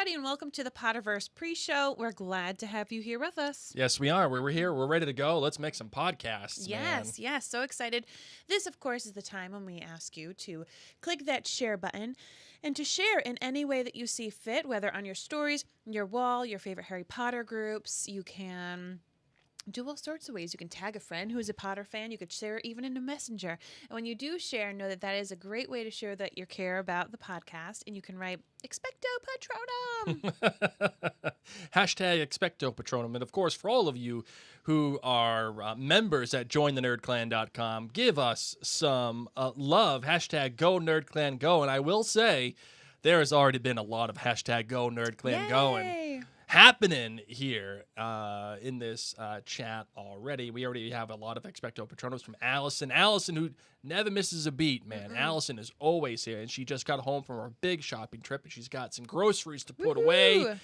everybody, and welcome to the Potterverse pre-show. We're glad to have you here with us. Yes, we are. We're here. We're ready to go. Let's make some podcasts, man. Yes, so excited. This, of course, is the time when we ask you to click that share button and to share in any way that you see fit, whether on your stories, your wall, your favorite Harry Potter groups. You can do all sorts of ways. You can tag a friend who is a Potter fan. You could share even in a messenger. And when you do share, know that that is a great way to show that you care about the podcast. And you can write Expecto Patronum. Hashtag Expecto Patronum. And of course, for all of you who are members at jointhenerdclan.com, give us some love. Hashtag Go Nerd Clan Go. And I will say, there has already been a lot of hashtag Go Nerd Clan going happening here in this chat already. We already have a lot of Expecto Patronums from Allison. Allison, who never misses a beat, man. Mm-hmm. Allison is always here, and she just got home from her big shopping trip, and she's got some groceries to put away.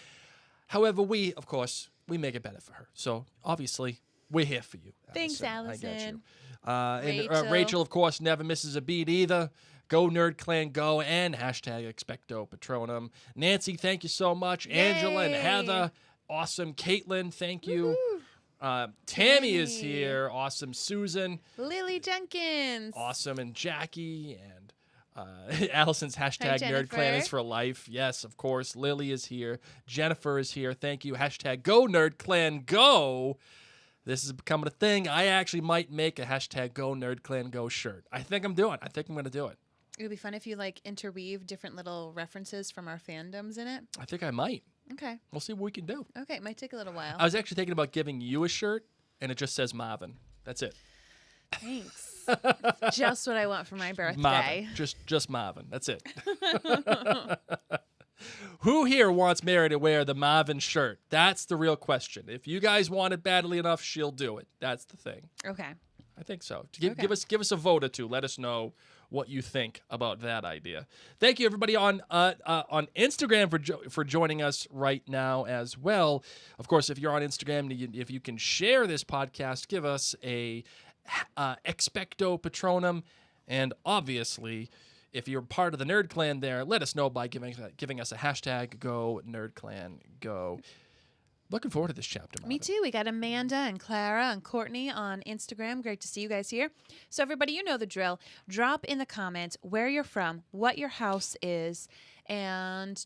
However, we, of course, we make it better for her. So, obviously, we're here for you, Allison. Thanks, Allison. I got you. And Rachel, of course, never misses a beat either. Go Nerd Clan Go and hashtag Expecto Patronum. Nancy, thank you so much. Yay. Angela and Heather, awesome. Caitlin, thank you. Tammy is here, awesome. Susan, Lily Jenkins, awesome. And Jackie and Allison's hashtag Nerd Clan is for life. Yes, of course. Lily is here. Jennifer is here. Thank you. Hashtag Go Nerd Clan Go. This is becoming a thing. I actually might make a hashtag Go Nerd Clan Go shirt. I think I'm going to do it. It would be fun if you interweave different little references from our fandoms in it. I think I might. Okay. We'll see what we can do. Okay, it might take a little while. I was actually thinking about giving you a shirt, and it just says Marvin. That's it. Thanks. Just what I want for my birthday. Marvin. Just Marvin. That's it. Who here wants Mary to wear the Marvin shirt? That's the real question. If you guys want it badly enough, she'll do it. That's the thing. Okay. I think so. Give us a vote or two. Let us know what you think about that idea. Thank you, everybody on Instagram for joining us right now as well. Of course, if you're on Instagram, if you can share this podcast, give us a Expecto Patronum. And obviously, if you're part of the Nerd Clan there, let us know by giving us a hashtag Go Nerd Clan Go. Looking forward to this chapter, Marvin. Me too. We got Amanda and Clara and Courtney on Instagram. Great to see you guys here. So everybody, you know the drill. Drop in the comments where you're from, what your house is, and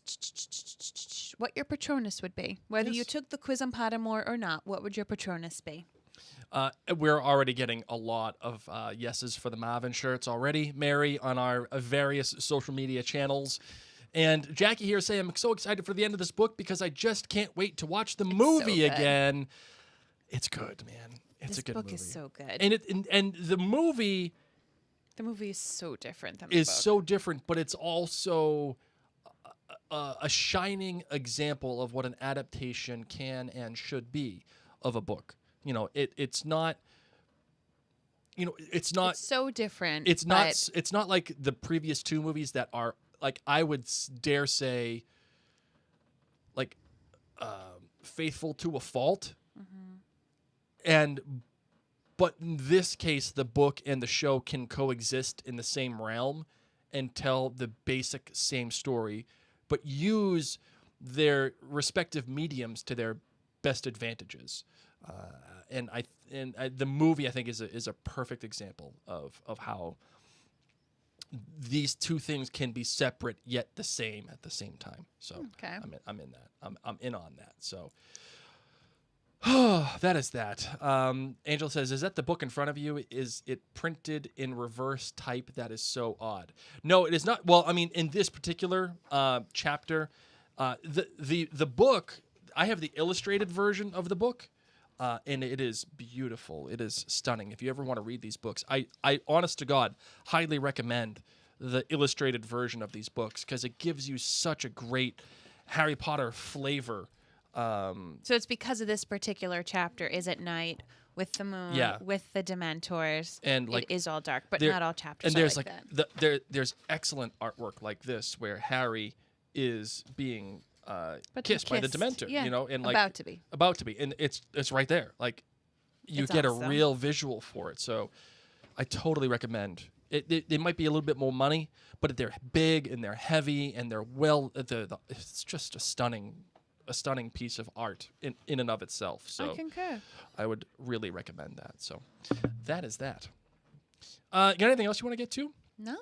what your Patronus would be. Whether you took the quiz on Pottermore or not, what would your Patronus be? We're already getting a lot of yeses for the Marvin shirts already, Mary, on our various social media channels. And Jackie here saying, I'm so excited for the end of this book because I just can't wait to watch the movie again. It's good, man. It's a good movie. This book is so good. And the movie... The movie is so different than the book. It's so different, but it's also a shining example of what an adaptation can and should be of a book. You know, it's not... You know, it's not... It's so different. It's not like the previous two movies that are... I would dare say, faithful to a fault. Mm-hmm. But in this case, the book and the show can coexist in the same realm and tell the basic same story, but use their respective mediums to their best advantages. The movie, I think, is a perfect example of how these two things can be separate yet the same at the same time. So okay. I'm in that. I'm in on that. So that is that. Angel says, "Is that the book in front of you? Is it printed in reverse type? That is so odd." No, it is not. Well, I mean, in this particular chapter, the book, I have the illustrated version of the book. And it is beautiful. It is stunning. If you ever want to read these books, I honest to God, highly recommend the illustrated version of these books because it gives you such a great Harry Potter flavor. So it's because of this particular chapter, is at night with the moon, with the Dementors, and it is all dark, but not all chapters. And there's are that. There's excellent artwork like this where Harry is being kissed by the Dementor, yeah, you know, and about to be, and it's right there. Like you get awesome. A real visual for it. So I totally recommend They might be a little bit more money, but they're big and they're heavy and they're it's just a stunning piece of art in and of itself. So I concur. I would really recommend that. So that is that. Got anything else you want to get to? No.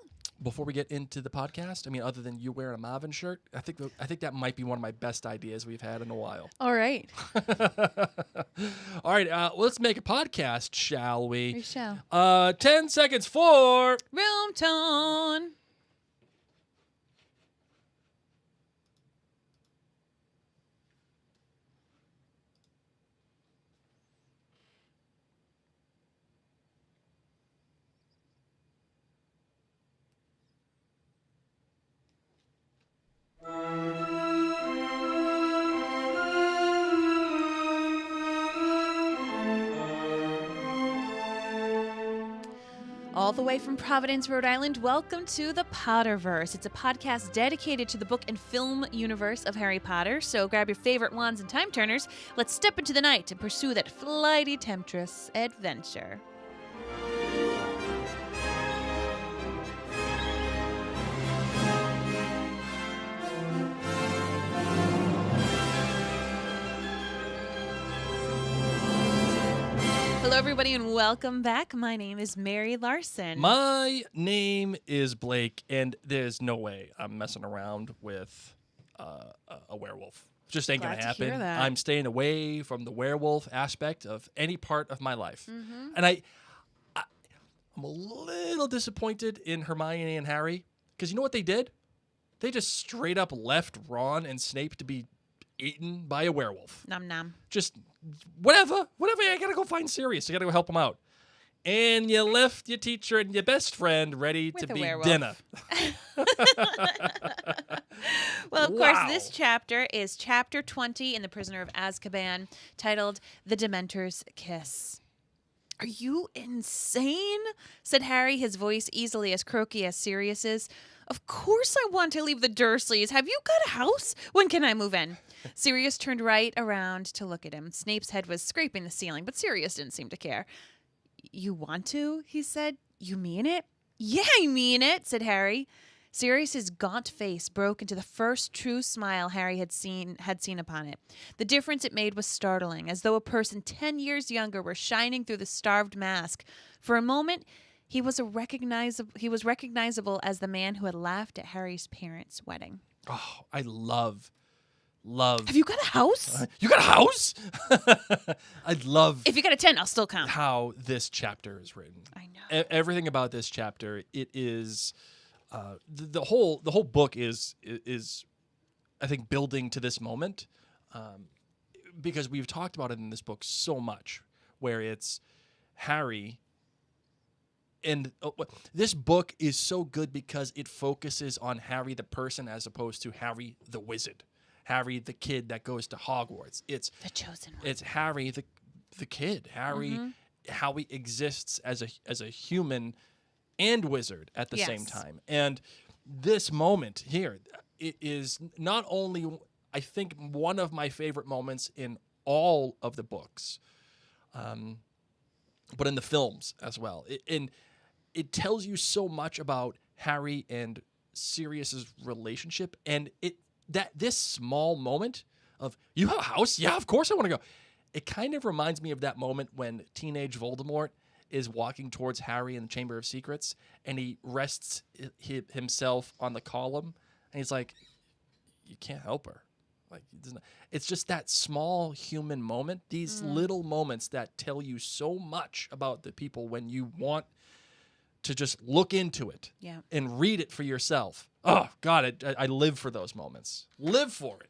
Before we get into the podcast, I mean, other than you wearing a Marvin shirt, I think that might be one of my best ideas we've had in a while. All right. All right, let's make a podcast, shall we? We shall. 10 seconds for Room tone. All the way from Providence, Rhode Island, welcome to the Potterverse. It's a podcast dedicated to the book and film universe of Harry Potter. So grab your favorite wands and time turners. Let's step into the night and pursue that flighty temptress adventure. Hello, everybody, and welcome back. My name is Mary Larson. My name is Blake, and there's no way I'm messing around with a werewolf. Just ain't Glad gonna to happen. hear that. I'm staying away from the werewolf aspect of any part of my life. Mm-hmm. And I'm a little disappointed in Hermione and Harry, because you know what they did? They just straight up left Ron and Snape to be eaten by a werewolf. Nom nom. Just whatever. I gotta go find Sirius. I gotta go help him out. And you left your teacher and your best friend ready With to a be werewolf. dinner. Well, of Wow. course, this chapter is chapter 20 in The Prisoner of Azkaban, titled The Dementor's Kiss. Are you insane? Said Harry, his voice easily as croaky as Sirius's. Of course I want to leave the Dursleys. Have you got a house? When can I move in? Sirius turned right around to look at him. Snape's head was scraping the ceiling, but Sirius didn't seem to care. You want to? He said. You mean it? Yeah, I mean it, said Harry. Sirius's gaunt face broke into the first true smile Harry had seen upon it. The difference it made was startling, as though a person 10 years younger were shining through the starved mask. For a moment, he was recognizable as the man who had laughed at Harry's parents' wedding. Oh, I love. Have you got a house? You got a house? I love If you got a 10, I'll still come. how this chapter is written. I know. Everything about this chapter, it is the whole book is I think building to this moment, because we've talked about it in this book so much, where it's Harry. And this book is so good because it focuses on Harry the person as opposed to Harry the wizard, Harry the kid that goes to Hogwarts. It's The chosen one. It's Harry the kid, Harry, how he exists as a human and wizard at the same Yes. time. And this moment here, it is not only, I think, one of my favorite moments in all of the books, but in the films as well. It tells you so much about Harry and Sirius's relationship, and this small moment of, you have a house? Yeah, of course I want to go. It kind of reminds me of that moment when teenage Voldemort is walking towards Harry in the Chamber of Secrets, and he rests himself on the column, and he's like, you can't help her. Like, it's just that small human moment, these little moments that tell you so much about the people when you want to just look into it and read it for yourself. Oh, God, I live for those moments. Live for it.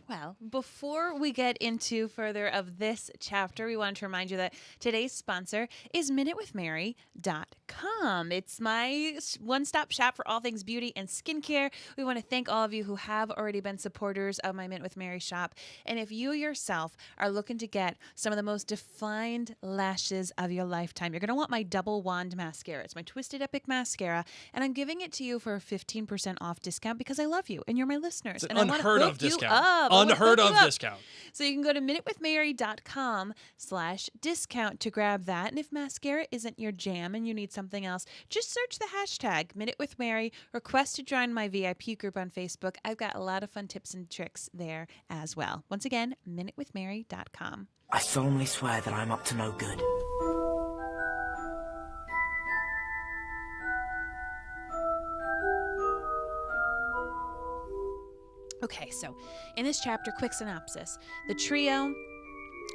Well, before we get into further of this chapter, we wanted to remind you that today's sponsor is MinuteWithMary.com. It's my one-stop shop for all things beauty and skincare. We want to thank all of you who have already been supporters of my Minute with Mary shop. And if you yourself are looking to get some of the most defined lashes of your lifetime, you're going to want my Double Wand Mascara. It's my Twisted Epic Mascara, and I'm giving it to you for a 15% off discount because I love you and you're my listeners. It's an and I want to unheard of hook you discount. up. unheard of discount. So you can go to minutewithmary.com/discount to grab that. And if mascara isn't your jam and you need something else, just search the hashtag #MinuteWithMary. Request to join my VIP group on Facebook. I've got a lot of fun tips and tricks there as well. Once again, minutewithmary.com. I solemnly swear that I'm up to no good. Okay, so in this chapter, quick synopsis. The trio,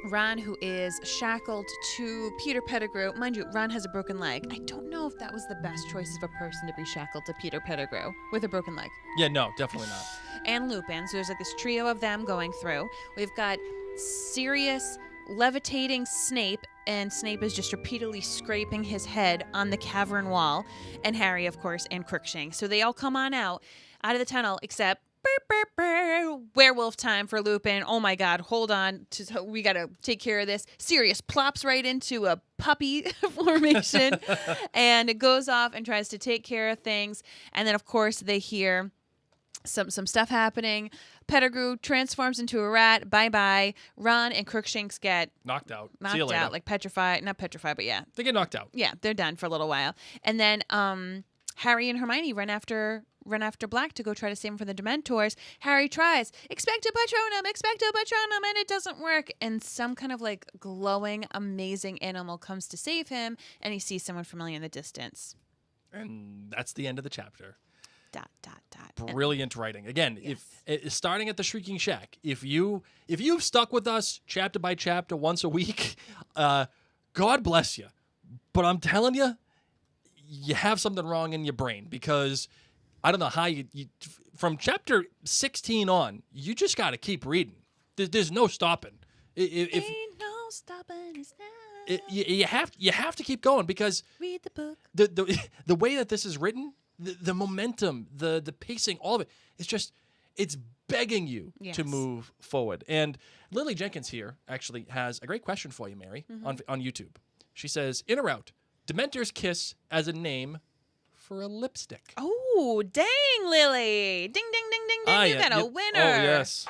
Ron, who is shackled to Peter Pettigrew. Mind you, Ron has a broken leg. I don't know if that was the best choice of a person to be shackled to Peter Pettigrew with a broken leg. Yeah, no, definitely not. And Lupin. So there's like this trio of them going through. We've got Sirius levitating Snape, and Snape is just repeatedly scraping his head on the cavern wall. And Harry, of course, and Crookshanks. So they all come on out of the tunnel, except werewolf time for Lupin. Oh my God, hold on. We got to take care of this. Sirius plops right into a puppy formation and it goes off and tries to take care of things. And then, of course, they hear some stuff happening. Pettigrew transforms into a rat. Bye-bye. Ron and Crookshanks get knocked out. See you later. Like petrified. Not petrified, but yeah. They get knocked out. Yeah, they're done for a little while. And then Harry and Hermione run after Black to go try to save him from the Dementors. Harry tries, expecto patronum, and it doesn't work. And some kind of like glowing, amazing animal comes to save him, and he sees someone familiar in the distance. And that's the end of the chapter. ... Brilliant writing. Again, Yes. if starting at the Shrieking Shack, if you've stuck with us chapter by chapter once a week, God bless you. But I'm telling you, you have something wrong in your brain, because I don't know how you from chapter 16 on, you just got to keep reading. There's no stopping. Ain't no stopping us now. You have to keep going, because Read the book. The way that this is written, the momentum, the pacing, all of it, it's begging you Yes. to move forward. And Lily Jenkins here actually has a great question for you, Mary, on YouTube. She says, in or out, Dementor's kiss as a name for a lipstick. Oh, dang, Lily. Ding, ding, ding, ding, ding. You got a winner. Oh, yes.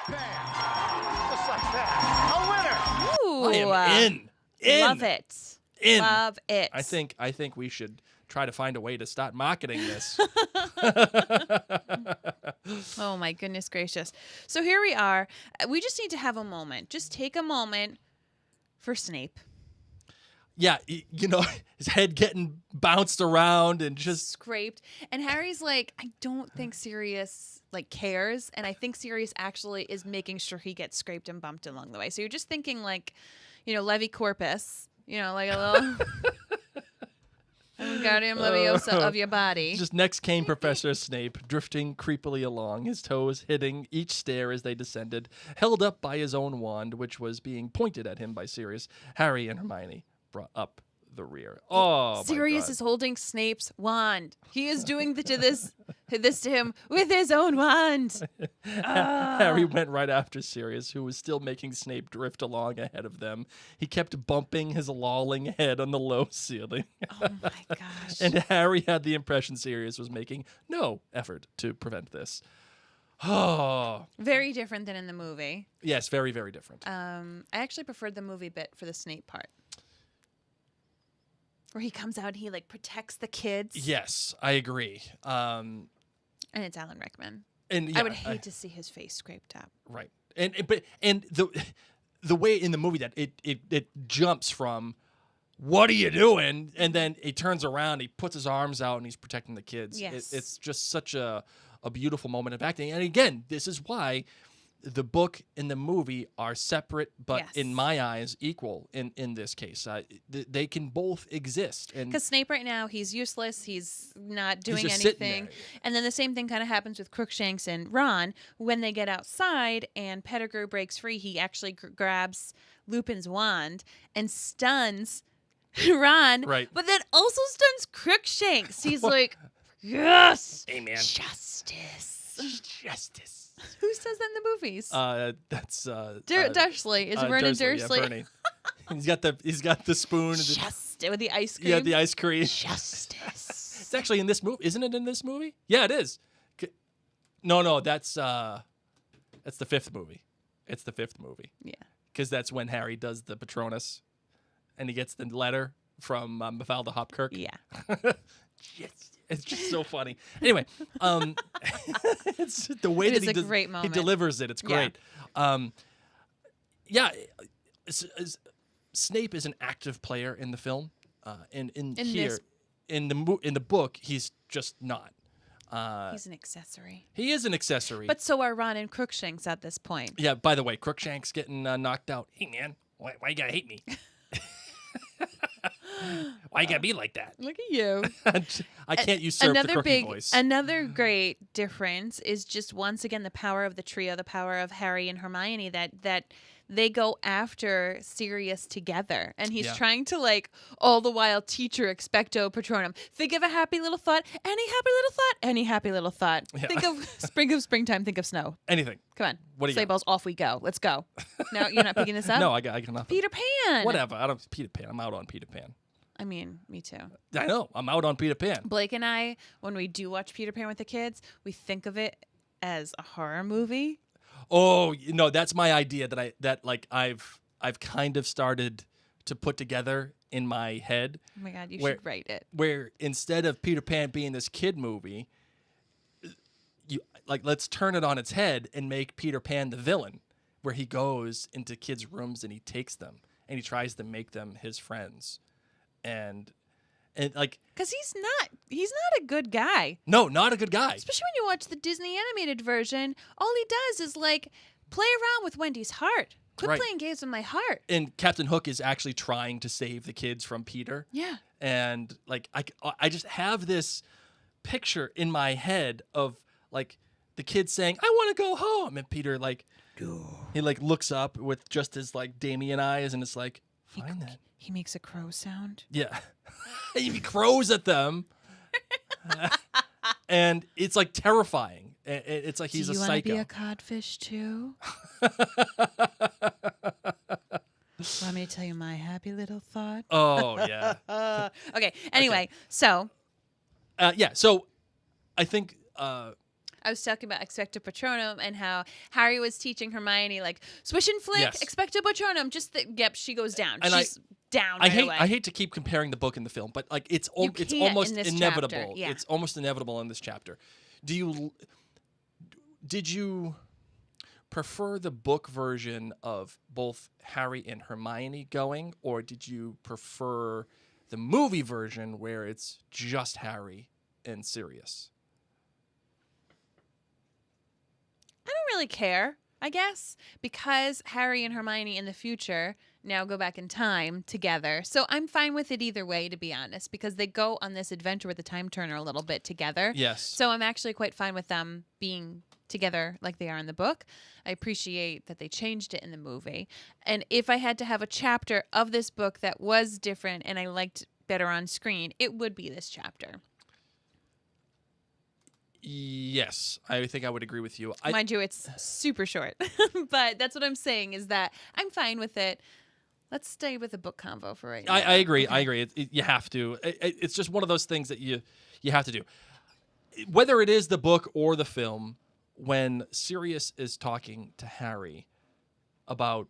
Just like that. A winner. Ooh. I am in. Love it. In. Love it. I think we should try to find a way to start marketing this. Oh, my goodness gracious. So here we are. We just need to have a moment. Just take a moment for Snape. Yeah, his head getting bounced around and just... Scraped. And Harry's like, I don't think Sirius cares. And I think Sirius actually is making sure he gets scraped and bumped along the way. So you're just thinking Levi Corpus, like a little... Wingardium Leviosa of your body. Just next came Professor Snape, drifting creepily along, his toes hitting each stair as they descended, held up by his own wand, which was being pointed at him by Sirius. Harry and Hermione brought up the rear. Oh, Sirius my God. is holding Snape's wand. He is doing this to him with his own wand. Harry went right after Sirius, who was still making Snape drift along ahead of them. He kept bumping his lolling head on the low ceiling. Oh my gosh. And Harry had the impression Sirius was making no effort to prevent this. Oh. Very different than in the movie. Yes, very, very different. I actually preferred the movie bit for the Snape part. Where he comes out and he protects the kids. Yes, I agree. And it's Alan Rickman. And yeah, I would hate to see his face scraped up. Right. And the way in the movie that it jumps from what are you doing? And then he turns around, he puts his arms out and he's protecting the kids. Yes. It's just such a beautiful moment of acting. And again, this is why the book and the movie are separate, but Yes. in my eyes, equal in this case. They can both exist. Because Snape right now, he's useless. He's not doing just sitting anything. there. And then the same thing kind of happens with Crookshanks and Ron. When they get outside and Pettigrew breaks free, he actually grabs Lupin's wand and stuns Ron. Right. But then also stuns Crookshanks. He's like, yes, Amen. justice. Justice. Who says that in the movies? That's Dursley. Is Vernon Dursley? Yeah, Bernie. he's got the spoon. Justice with the ice cream. Yeah, the ice cream. Justice. It's actually in this movie, isn't it? In this movie? Yeah, it is. No, that's It's the fifth movie. It's the fifth movie. Yeah. Because that's when Harry does the Patronus, and he gets the letter from Mafalda Hopkirk. Yeah. Yes. It's just so funny. Anyway, it's the way It that is a great moment. he delivers it. It's great. Snape is an active player in the film. In the book, he's just not. He's an accessory. He is an accessory. But so are Ron and Crookshanks at this point. Yeah, by the way, Crookshanks getting knocked out. Hey, man, why you gotta hate me? Why you gotta be like that? Look at you. I can't usurp the Crookie voice. Another great difference is just once again the power of the trio, the power of Harry and Hermione, that they go after Sirius together. And he's trying to, like, all the while teach her expecto patronum. Think of a happy little thought. Any happy little thought. Any happy little thought. Yeah. Think of springtime. Think of snow. Anything. Come on. What do you Sleigh got? balls, off we go. Let's go. No, you're not picking this up? No, I got nothing. Peter Pan. Whatever. I don't Peter Pan. I'm out on Peter Pan. I mean, me too. I know. I'm out on Peter Pan. Blake and I, when we do watch Peter Pan with the kids, we think of it as a horror movie. Oh, that's my idea that I've kind of started to put together in my head. Oh my God, you should write it. Where instead of Peter Pan being this kid movie, let's turn it on its head and make Peter Pan the villain, where he goes into kids' rooms and he takes them and he tries to make them his friends, and like, because he's not a good guy. No, not a good guy. Especially when you watch the Disney animated version, all he does is like play around with Wendy's heart. Quit playing games with my heart. And Captain Hook is actually trying to save the kids from Peter. Yeah. And like I just have this picture in my head of like the kids saying, "I want to go home," and Peter he looks up with just his like Damien eyes, and it's like, "Fine then." He makes a crow sound. Yeah. He crows at them. And it's like terrifying. It's like he's a psycho. Do you want to be a codfish too? Want me to tell you my happy little thought? Oh, yeah. Okay. Anyway, so. So I think. I was talking about expecto patronum and how Harry was teaching Hermione, like, swish and flick, expecto patronum. She goes down. And She's down right away. I hate to keep comparing the book and the film, but like it's almost inevitable. Yeah. It's almost inevitable in this chapter. Did you prefer the book version of both Harry and Hermione going, or did you prefer the movie version where it's just Harry and Sirius? I don't really care, I guess, because Harry and Hermione in the future now go back in time together. So I'm fine with it either way, to be honest, because they go on this adventure with the Time Turner a little bit together. Yes. So I'm actually quite fine with them being together like they are in the book. I appreciate that they changed it in the movie. And if I had to have a chapter of this book that was different and I liked better on screen, it would be this chapter. Yes, I think I would agree with you. Mind you, it's super short. But that's what I'm saying is that I'm fine with it. Let's stay with the book convo for right now. I agree. Okay. I agree. You have to. It's just one of those things that you have to do. Whether it is the book or the film, when Sirius is talking to Harry about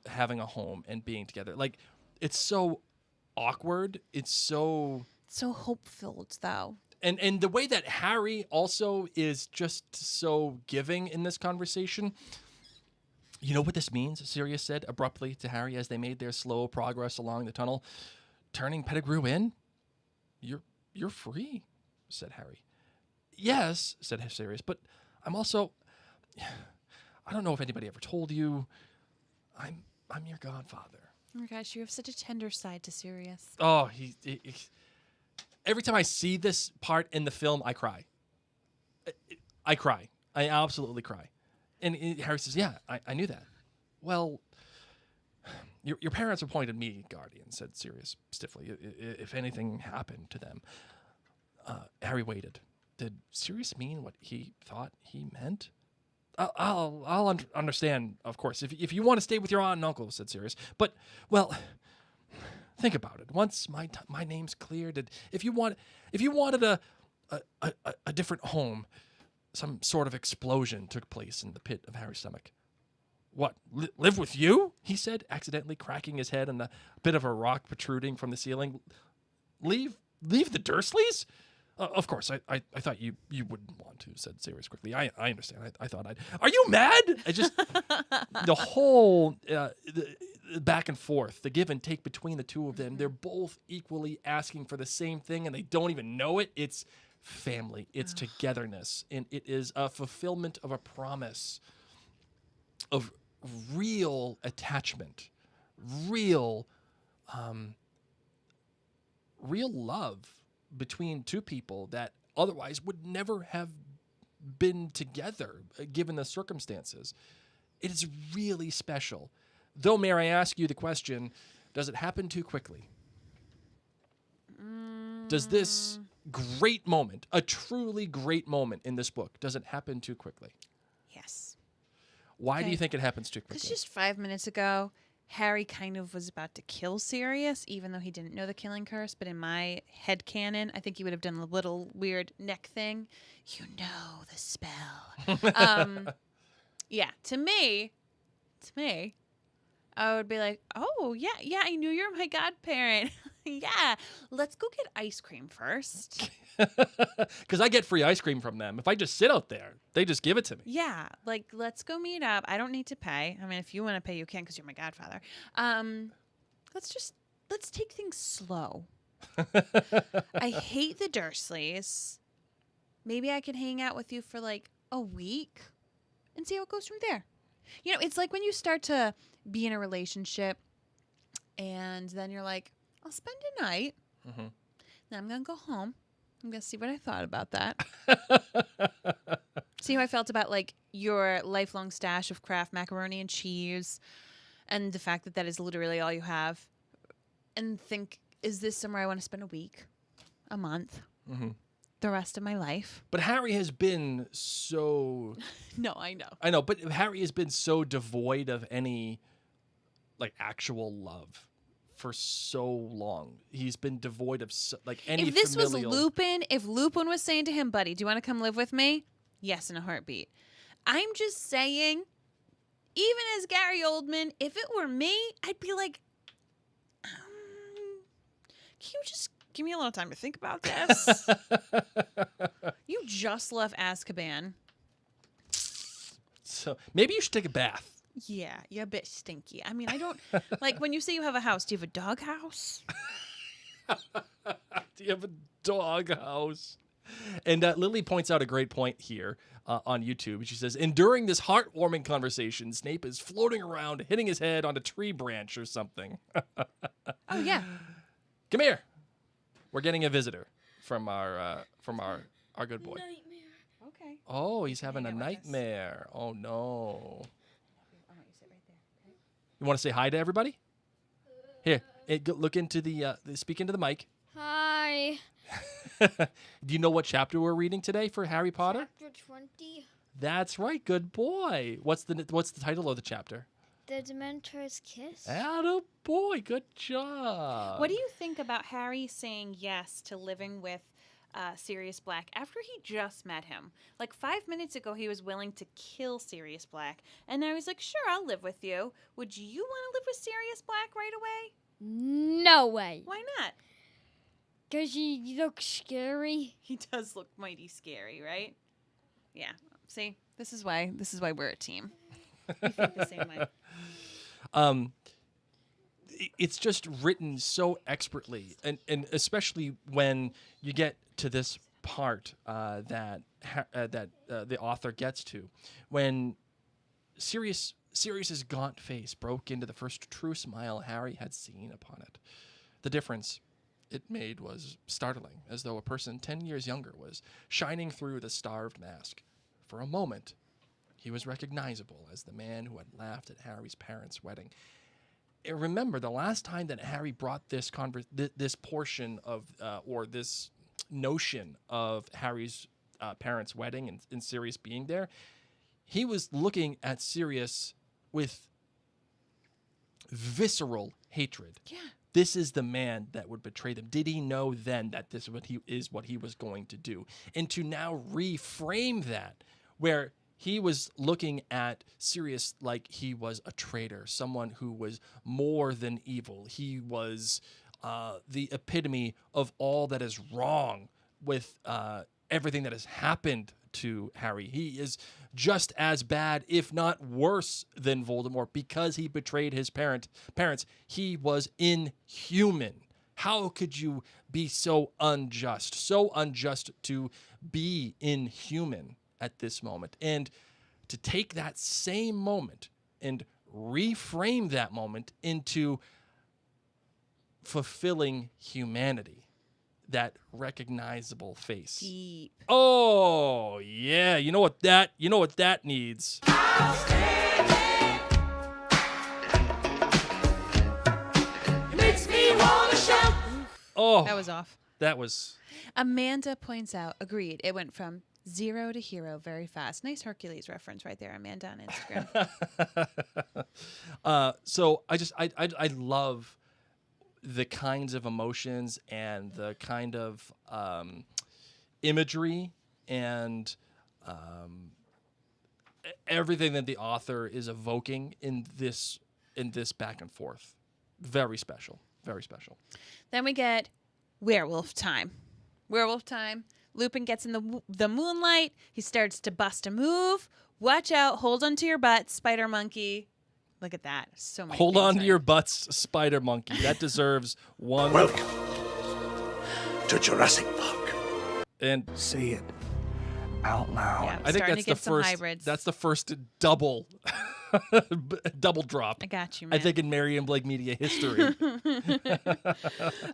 having a home and being together, like, it's so awkward. It's so hope-filled, though. And the way that Harry also is just so giving in this conversation. You know what this means? Sirius said abruptly to Harry as they made their slow progress along the tunnel. Turning Pettigrew in? You're free, said Harry. Yes, said Sirius, but I'm also... I don't know if anybody ever told you. I'm your godfather. Oh my gosh, you have such a tender side to Sirius. Oh, he every time I see this part in the film, I cry. I cry. I absolutely cry. And Harry says, "Yeah, I knew that." Well, your parents appointed me guardian, said Sirius stiffly. If anything happened to them. Harry waited. Did Sirius mean what he thought he meant? I'll understand, of course, if you want to stay with your aunt and uncle, said Sirius. But, well, think about it. Once my name's cleared, if you wanted a different home, some sort of explosion took place in the pit of Harry's stomach. What, live with you? He said, accidentally cracking his head on a bit of a rock protruding from the ceiling. Leave the Dursleys? Of course, I thought you wouldn't want to, said Sirius quickly. I understand. I thought I'd... Are you mad? I just... the whole the back and forth, the give and take between the two of them, they're both equally asking for the same thing, and they don't even know it. It's family. It's togetherness. And it is a fulfillment of a promise of real attachment, real love between two people that otherwise would never have been together given the circumstances. It is really special. Though, may I ask you the question, does it happen too quickly? Does this great moment, a truly great moment in this book, does it happen too quickly? Yes. Why do you think it happens too quickly? Because just 5 minutes ago, Harry kind of was about to kill Sirius, even though he didn't know the killing curse. But in my headcanon, I think he would have done a little weird neck thing. You know the spell. Yeah, to me, I would be like, oh, yeah, I knew you're my godparent. Yeah, let's go get ice cream first. Because I get free ice cream from them. If I just sit out there, they just give it to me. Yeah, like, let's go meet up. I don't need to pay. I mean, if you want to pay, you can because you're my godfather. Let's take things slow. I hate the Dursleys. Maybe I can hang out with you for like a week and see how it goes from there. You know, it's like when you start to be in a relationship and then you're like, I'll spend a night. Mm-hmm. Then I'm going to go home. I'm going to see what I thought about that. See how I felt about like your lifelong stash of Kraft macaroni and cheese and the fact that that is literally all you have. And think, is this somewhere I want to spend a week, a month, the rest of my life? But Harry has been so... No, I know. I know, but Harry has been so devoid of any like actual love for so long. He's been devoid of any If this familial... was Lupin, if Lupin was saying to him, buddy, do you want to come live with me? Yes, in a heartbeat. I'm just saying, even as Gary Oldman, if it were me, I'd be like, can you just give me a little time to think about this? You just left Azkaban. So maybe you should take a bath. Yeah, you're a bit stinky. I mean, I don't... like, when you say you have a house, do you have a dog house? Do you have a dog house? And Lily points out a great point here on YouTube. She says, and during this heartwarming conversation, Snape is floating around, hitting his head on a tree branch or something. Oh, yeah. Come here. We're getting a visitor from our good boy. Nightmare. Okay. Oh, he's having a out with us. nightmare. Oh, no. I want you to sit right there. Okay? You want to say hi to everybody? Here, look into speak into the mic. Hi. Do you know what chapter we're reading today for Harry Potter? Chapter 20. That's right. Good boy. What's the title of the chapter? The Dementor's Kiss. Atta boy. Good job. What do you think about Harry saying yes to living with Sirius Black after he just met him? Like 5 minutes ago, he was willing to kill Sirius Black, and now he's like, sure, I'll live with you. Would you want to live with Sirius Black right away? No way. Why not? Does he look scary? He does look mighty scary, right? Yeah. See, this is why we're a team. We think the same way. It's just written so expertly, and especially when you get to this part that the author gets to, when Sirius's gaunt face broke into the first true smile Harry had seen upon it. The difference it made was startling, as though a person 10 years younger was shining through the starved mask. For a moment, he was recognizable as the man who had laughed at Harry's parents' wedding. And remember, the last time that Harry brought this portion of, or this notion of Harry's parents' wedding and Sirius being there, he was looking at Sirius with visceral hatred. Yeah. This is the man that would betray them. Did he know then that this is what he was going to do? And to now reframe that, where he was looking at Sirius like he was a traitor, someone who was more than evil. He was the epitome of all that is wrong with everything that has happened to Harry. He is just as bad, if not worse, than Voldemort because he betrayed his parents. He was inhuman. How could you be so unjust to be inhuman at this moment? And to take that same moment and reframe that moment into fulfilling humanity. That recognizable face. Deep. Oh, yeah. You know what that needs? Makes me wanna shout. Oh. That was off. That was Amanda points out, agreed. It went from 0 to hero very fast. Nice Hercules reference right there, Amanda on Instagram. so I love the kinds of emotions and the kind of imagery and everything that the author is evoking in this back and forth. Very special. Very special. Then we get werewolf time. Werewolf time. Lupin gets in the moonlight. He starts to bust a move. Watch out. Hold onto your butt, spider monkey. Look at that. So much. Hold on to your butts, spider monkey. That deserves one. Welcome to Jurassic Park. And Say it out loud. Yeah, I think starting that's to get the some first. hybrids. That's the first double drop. I got you, man. I think in Maryanne Blake media history.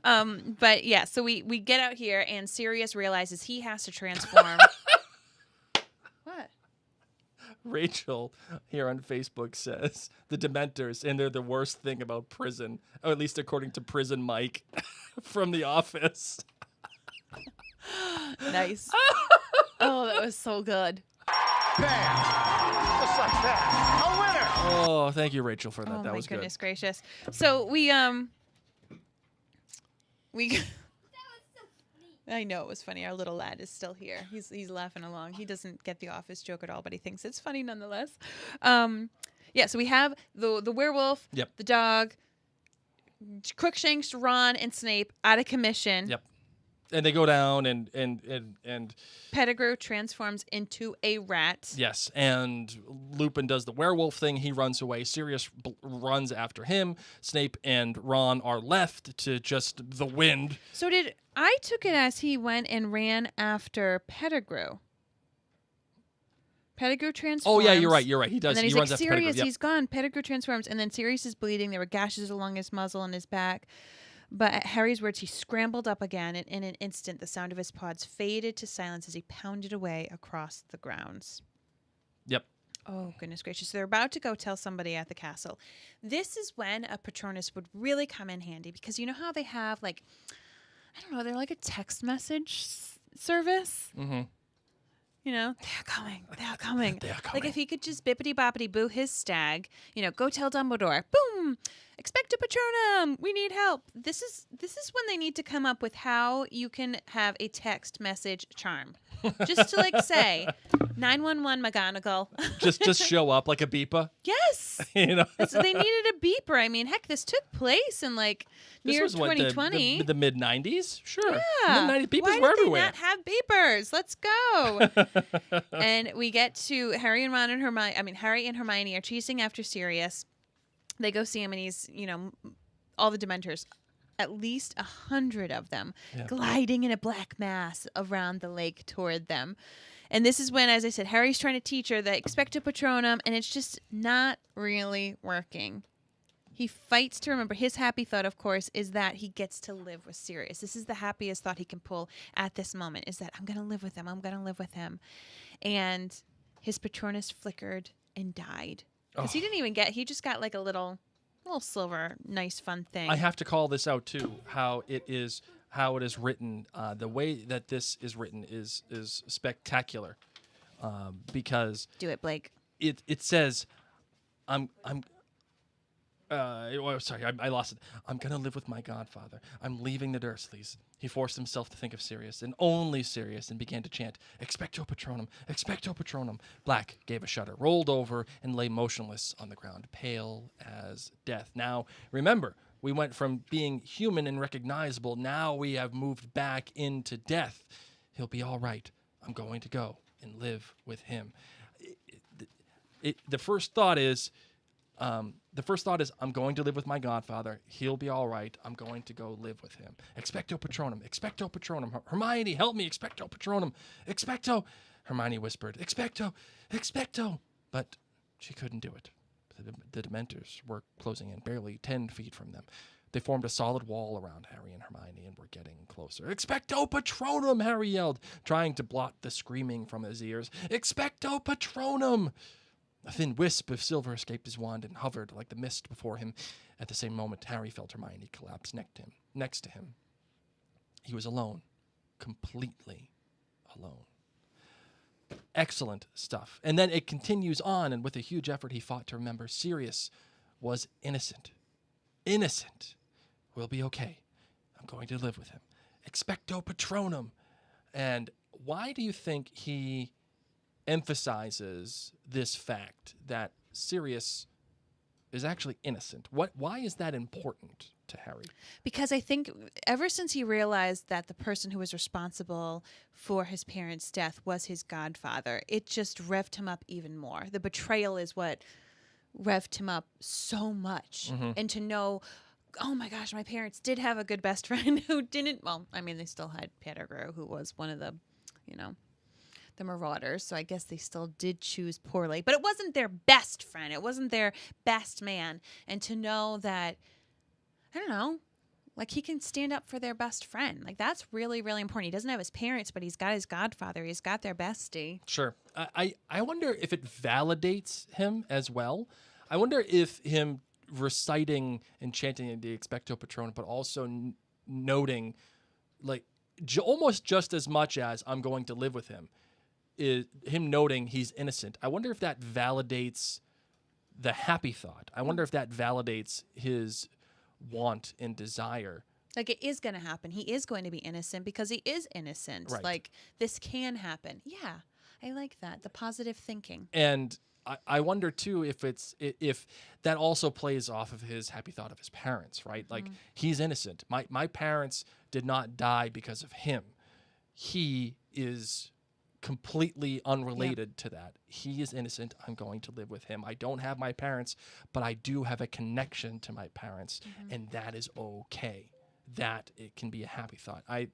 But yeah, so we get out here and Sirius realizes he has to transform. What? Rachel here on Facebook says the Dementors, and they're the worst thing about prison, or at least according to Prison Mike from The Office. Nice. Oh, that was so good. Bam! Just like that. A winner! Oh, thank you, Rachel, for that. Oh that my was goodness good. gracious. So we I know it was funny. Our little lad is still here. He's laughing along. He doesn't get the Office joke at all, but he thinks it's funny nonetheless. Yeah, so we have the werewolf, Yep. the dog, Crookshanks, Ron, and Snape out of commission. Yep. And they go down and Pettigrew transforms into a rat. yes, and Lupin does the werewolf thing. He runs away. Sirius runs after him. Snape and Ron are left to just the wind. So I took it as he went and ran after Pettigrew. Pettigrew transforms. Oh yeah, you're right. He does. And then He he's runs like, after Pettigrew. Sirius, Yep. he's gone. Pettigrew transforms. And then Sirius is bleeding. There were gashes along his muzzle and his back. But at Harry's words, he scrambled up again, and in an instant, the sound of his pods faded to silence as he pounded away across the grounds. Yep. Oh, goodness gracious. They're about to go tell somebody at the castle. This is when a Patronus would really come in handy, because you know how they have, like, I don't know, they're like a text message service? Mm-hmm. You know, they're coming. They're coming. They are Like coming. if he could just bippity boppity boo his stag, you know, go tell Dumbledore, boom, expecto patronum, we need help. This is when they need to come up with how you can have a text message charm. Just to like say 911 McGonagall. just show up like a beeper. Yes. You know. So they needed a beeper. I mean, heck, this took place in like This near was what, 2020. the mid 90s. Sure. Yeah. Mid 90s. Beepers Why were did everywhere. they not have beepers? Let's go. And we get to Harry and Ron and Hermione. I mean, Harry and Hermione are chasing after Sirius. They go see him, and he's, you know, all the Dementors, at least 100 of them, gliding in a black mass around the lake toward them. And this is when, as I said, Harry's trying to teach her the expecto patronum, and it's just not really working. He fights to remember. His happy thought, of course, is that he gets to live with Sirius. This is the happiest thought he can pull at this moment, is that I'm going to live with him. I'm going to live with him. And his Patronus flickered and died. Because he didn't even he just got like a little silver, nice, fun thing. I have to call this out too. How it is written. The way that this is written is spectacular. Because Do it, Blake. it says, I'm Sorry, I lost it. I'm going to live with my godfather. I'm leaving the Dursleys. He forced himself to think of Sirius, and only Sirius, and began to chant, Expecto Patronum, Expecto Patronum. Black gave a shudder, rolled over, and lay motionless on the ground, pale as death. Now, remember, we went from being human and recognizable. Now we have moved back into death. He'll be all right. I'm going to go and live with him. The first thought is, I'm going to live with my godfather. He'll be all right. I'm going to go live with him. Expecto Patronum, Expecto Patronum. Hermione, help me, Expecto Patronum. Expecto. Hermione whispered, Expecto, Expecto. But she couldn't do it. The Dementors were closing in, barely 10 feet from them. They formed a solid wall around Harry and Hermione and were getting closer. Expecto Patronum, Harry yelled, trying to blot the screaming from his ears. Expecto Patronum! A thin wisp of silver escaped his wand and hovered like the mist before him. At the same moment, Harry felt Hermione collapse next to him. He was alone, completely alone. Excellent stuff. And then it continues on, and with a huge effort, he fought to remember Sirius was innocent. Innocent. We'll be okay. I'm going to live with him. Expecto Patronum. And why do you think he emphasizes this fact that Sirius is actually innocent? Why is that important to Harry? Because I think ever since he realized that the person who was responsible for his parents' death was his godfather, it just revved him up even more. The betrayal is what revved him up so much. Mm-hmm. And to know, oh my gosh, my parents did have a good best friend who didn't, well, I mean, they still had Pettigrew, who was one of the, the Marauders, so I guess they still did choose poorly. But it wasn't their best friend. It wasn't their best man. And to know that, I don't know, like he can stand up for their best friend. Like that's really, really important. He doesn't have his parents, but he's got his godfather. He's got their bestie. Sure. I wonder if it validates him as well. I wonder if him reciting and chanting the Expecto Patronum, but also noting, like, almost just as much as I'm going to live with him, is him noting he's innocent. I wonder if that validates the happy thought. I wonder if that validates his want and desire. Like it is going to happen. He is going to be innocent because he is innocent. Right. Like this can happen. Yeah, I like that. The positive thinking. And I wonder too if that also plays off of his happy thought of his parents, right? Like he's innocent. My parents did not die because of him. He is completely unrelated to that. He is innocent. I'm going to live with him. I don't have my parents, but I do have a connection to my parents, and that is okay. That it can be a happy thought. I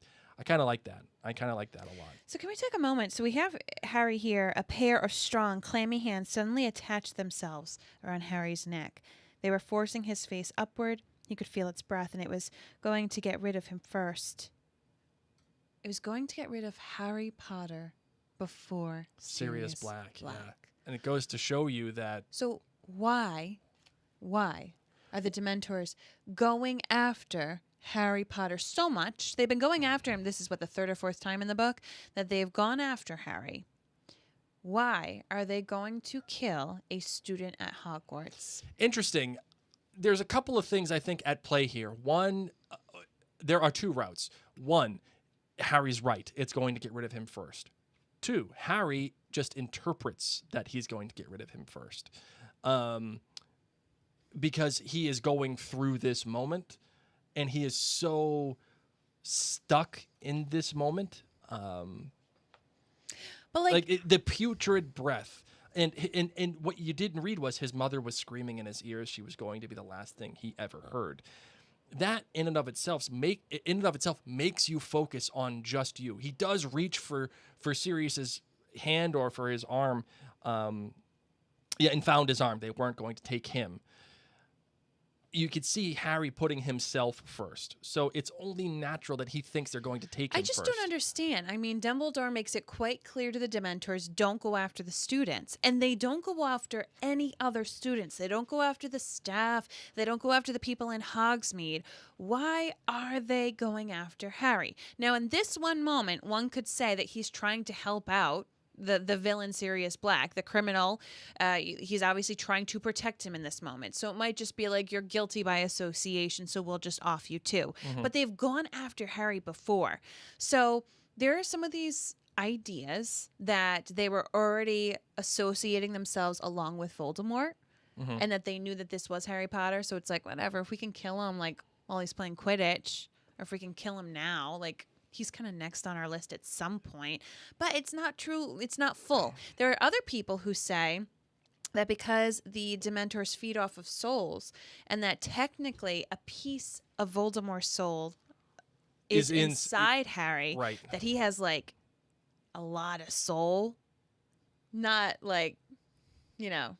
kind of like that. I kind of like that a lot. So can we take a moment? So we have Harry here. A pair of strong, clammy hands suddenly attached themselves around Harry's neck. They were forcing his face upward. He could feel its breath, and it was going to get rid of him first. It was going to get rid of Harry Potter before Sirius Black. Yeah. And it goes to show you that. So why are the Dementors going after Harry Potter so much? They've been going after him. This is what, the third or fourth time in the book that they've gone after Harry. Why are they going to kill a student at Hogwarts? Interesting. There's a couple of things I think at play here. One, there are two routes. One, Harry's right. It's going to get rid of him first. Two, Harry just interprets that he's going to get rid of him first. Because he is going through this moment and he is so stuck in this moment. But the putrid breath. And what you didn't read was his mother was screaming in his ears. She was going to be the last thing he ever heard. That in and of itself makes you focus on just you. He does reach for Sirius's hand or for his arm, and found his arm. They weren't going to take him. You could see Harry putting himself first, so it's only natural that he thinks they're going to take him I just first. don't understand. I mean, Dumbledore makes it quite clear to the Dementors, don't go after the students. And they don't go after any other students. They don't go after the staff. They don't go after the people in Hogsmeade. Why are they going after Harry? Now, in this one moment, one could say that he's trying to help out the villain Sirius Black, the criminal. He's obviously trying to protect him in this moment. So it might just be like, you're guilty by association, so we'll just off you too. But they've gone after Harry before. So there are some of these ideas that they were already associating themselves along with Voldemort, and that they knew that this was Harry Potter. So it's like, whatever, if we can kill him like while he's playing Quidditch, or if we can kill him now, like, he's kind of next on our list at some point. But it's not true. It's not full. There are other people who say that because the Dementors feed off of souls, and that technically a piece of Voldemort's soul is inside Harry, right, that he has like a lot of soul, not like, you know.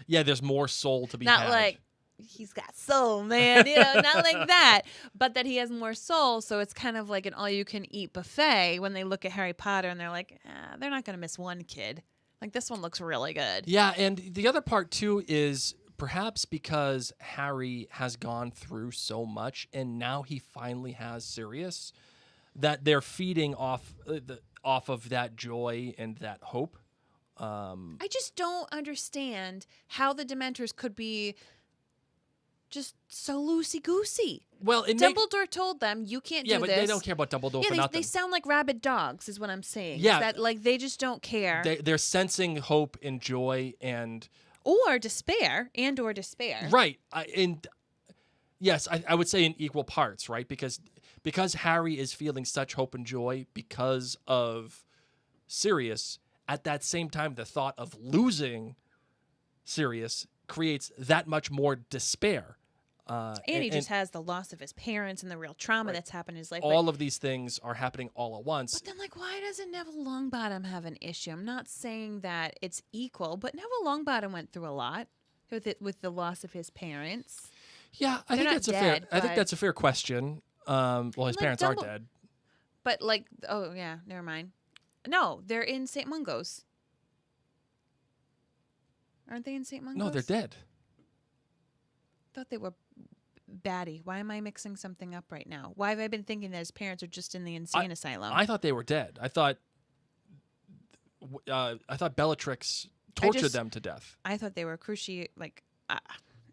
Yeah, there's more soul to be not had. like he's got soul, man, you know, not like that, but that he has more soul. So it's kind of like an all-you-can-eat buffet when they look at Harry Potter and they're like, they're not going to miss one kid. Like, this one looks really good. Yeah, and the other part, too, is perhaps because Harry has gone through so much and now he finally has Sirius, that they're feeding off of that joy and that hope. I just don't understand how the Dementors could be just so loosey-goosey. Well, Dumbledore told them, you can't do this. Yeah, but they don't care about Dumbledore for nothing. They sound like rabid dogs is what I'm saying. Yeah. Is that, like, they just don't care. They're sensing hope and joy and... Or despair, or despair. Right. Yes, I would say in equal parts, right? Because Harry is feeling such hope and joy because of Sirius, at that same time, the thought of losing Sirius creates that much more despair. And he just has the loss of his parents and the real trauma that's happened in his life. All of these things are happening all at once. But then, like, why doesn't Neville Longbottom have an issue? I'm not saying that it's equal, but Neville Longbottom went through a lot with the loss of his parents. Yeah, I think that's a fair question. Well, his parents are dead. But like, oh yeah, never mind. No, they're in St. Mungo's. Aren't they in St. Mungo's? No, they're dead. I thought they were Batty. Why am I mixing something up right now? Why have I been thinking that his parents are just in the insane asylum? I thought they were dead. I thought Bellatrix tortured them to death. I thought they were cruciate. Like,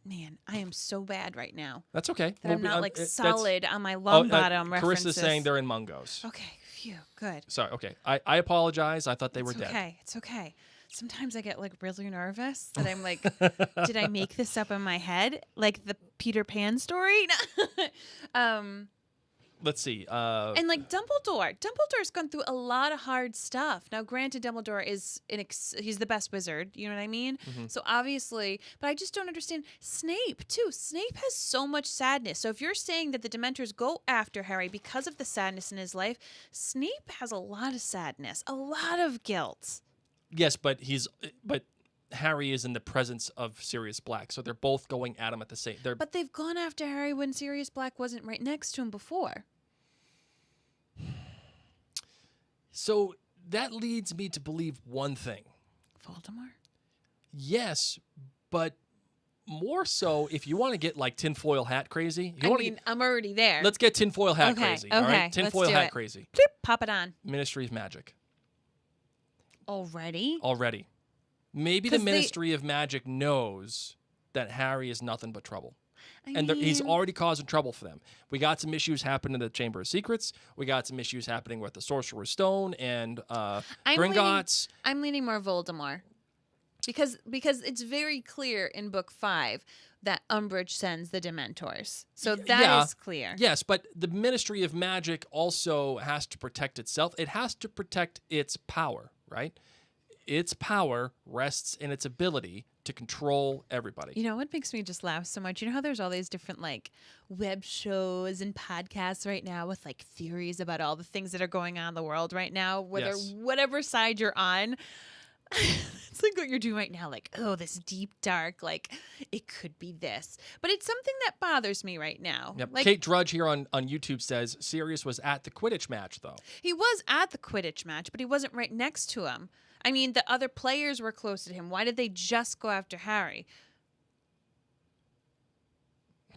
man, I am so bad right now. That's okay. That I'm not solid on my Longbottom references. Carissa's saying they're in Mungo's. Okay, phew, good. Sorry. Okay, I apologize. I thought they were dead. Okay, it's okay. Sometimes I get like really nervous that I'm like, did I make this up in my head? Like the Peter Pan story? Let's see. And like Dumbledore's gone through a lot of hard stuff. Now, granted, Dumbledore is he's the best wizard. You know what I mean? Mm-hmm. So obviously, but I just don't understand Snape too. Snape has so much sadness. So if you're saying that the Dementors go after Harry because of the sadness in his life, Snape has a lot of sadness, a lot of guilt. Yes, but Harry is in the presence of Sirius Black, so they're both going at him at the same. But they've gone after Harry when Sirius Black wasn't right next to him before. So that leads me to believe one thing. Voldemort? Yes, but more so if you want to get like tinfoil hat crazy. I'm already there. Let's get tinfoil hat crazy. Okay, all right? Tinfoil hat crazy. Bloop, pop it on. Ministry of Magic. Already? Maybe the Ministry of Magic knows that Harry is nothing but trouble. He's already causing trouble for them. We got some issues happening in the Chamber of Secrets. We got some issues happening with the Sorcerer's Stone and Gringotts. I'm leaning more Voldemort. Because it's very clear in Book 5 that Umbridge sends the Dementors. So that is clear. Yes, but the Ministry of Magic also has to protect itself. It has to protect its power, right? Its power rests in its ability to control everybody. You know what makes me just laugh so much? You know how there's all these different like web shows and podcasts right now with like theories about all the things that are going on in the world right now, whatever side you're on. It's like what you're doing right now, like, oh, this deep dark, like it could be this. But it's something that bothers me right now. Yep. Like, Kate Drudge here on YouTube says Sirius was at the Quidditch match, though. He was at the Quidditch match, but he wasn't right next to him. I mean, the other players were close to him. Why did they just go after Harry?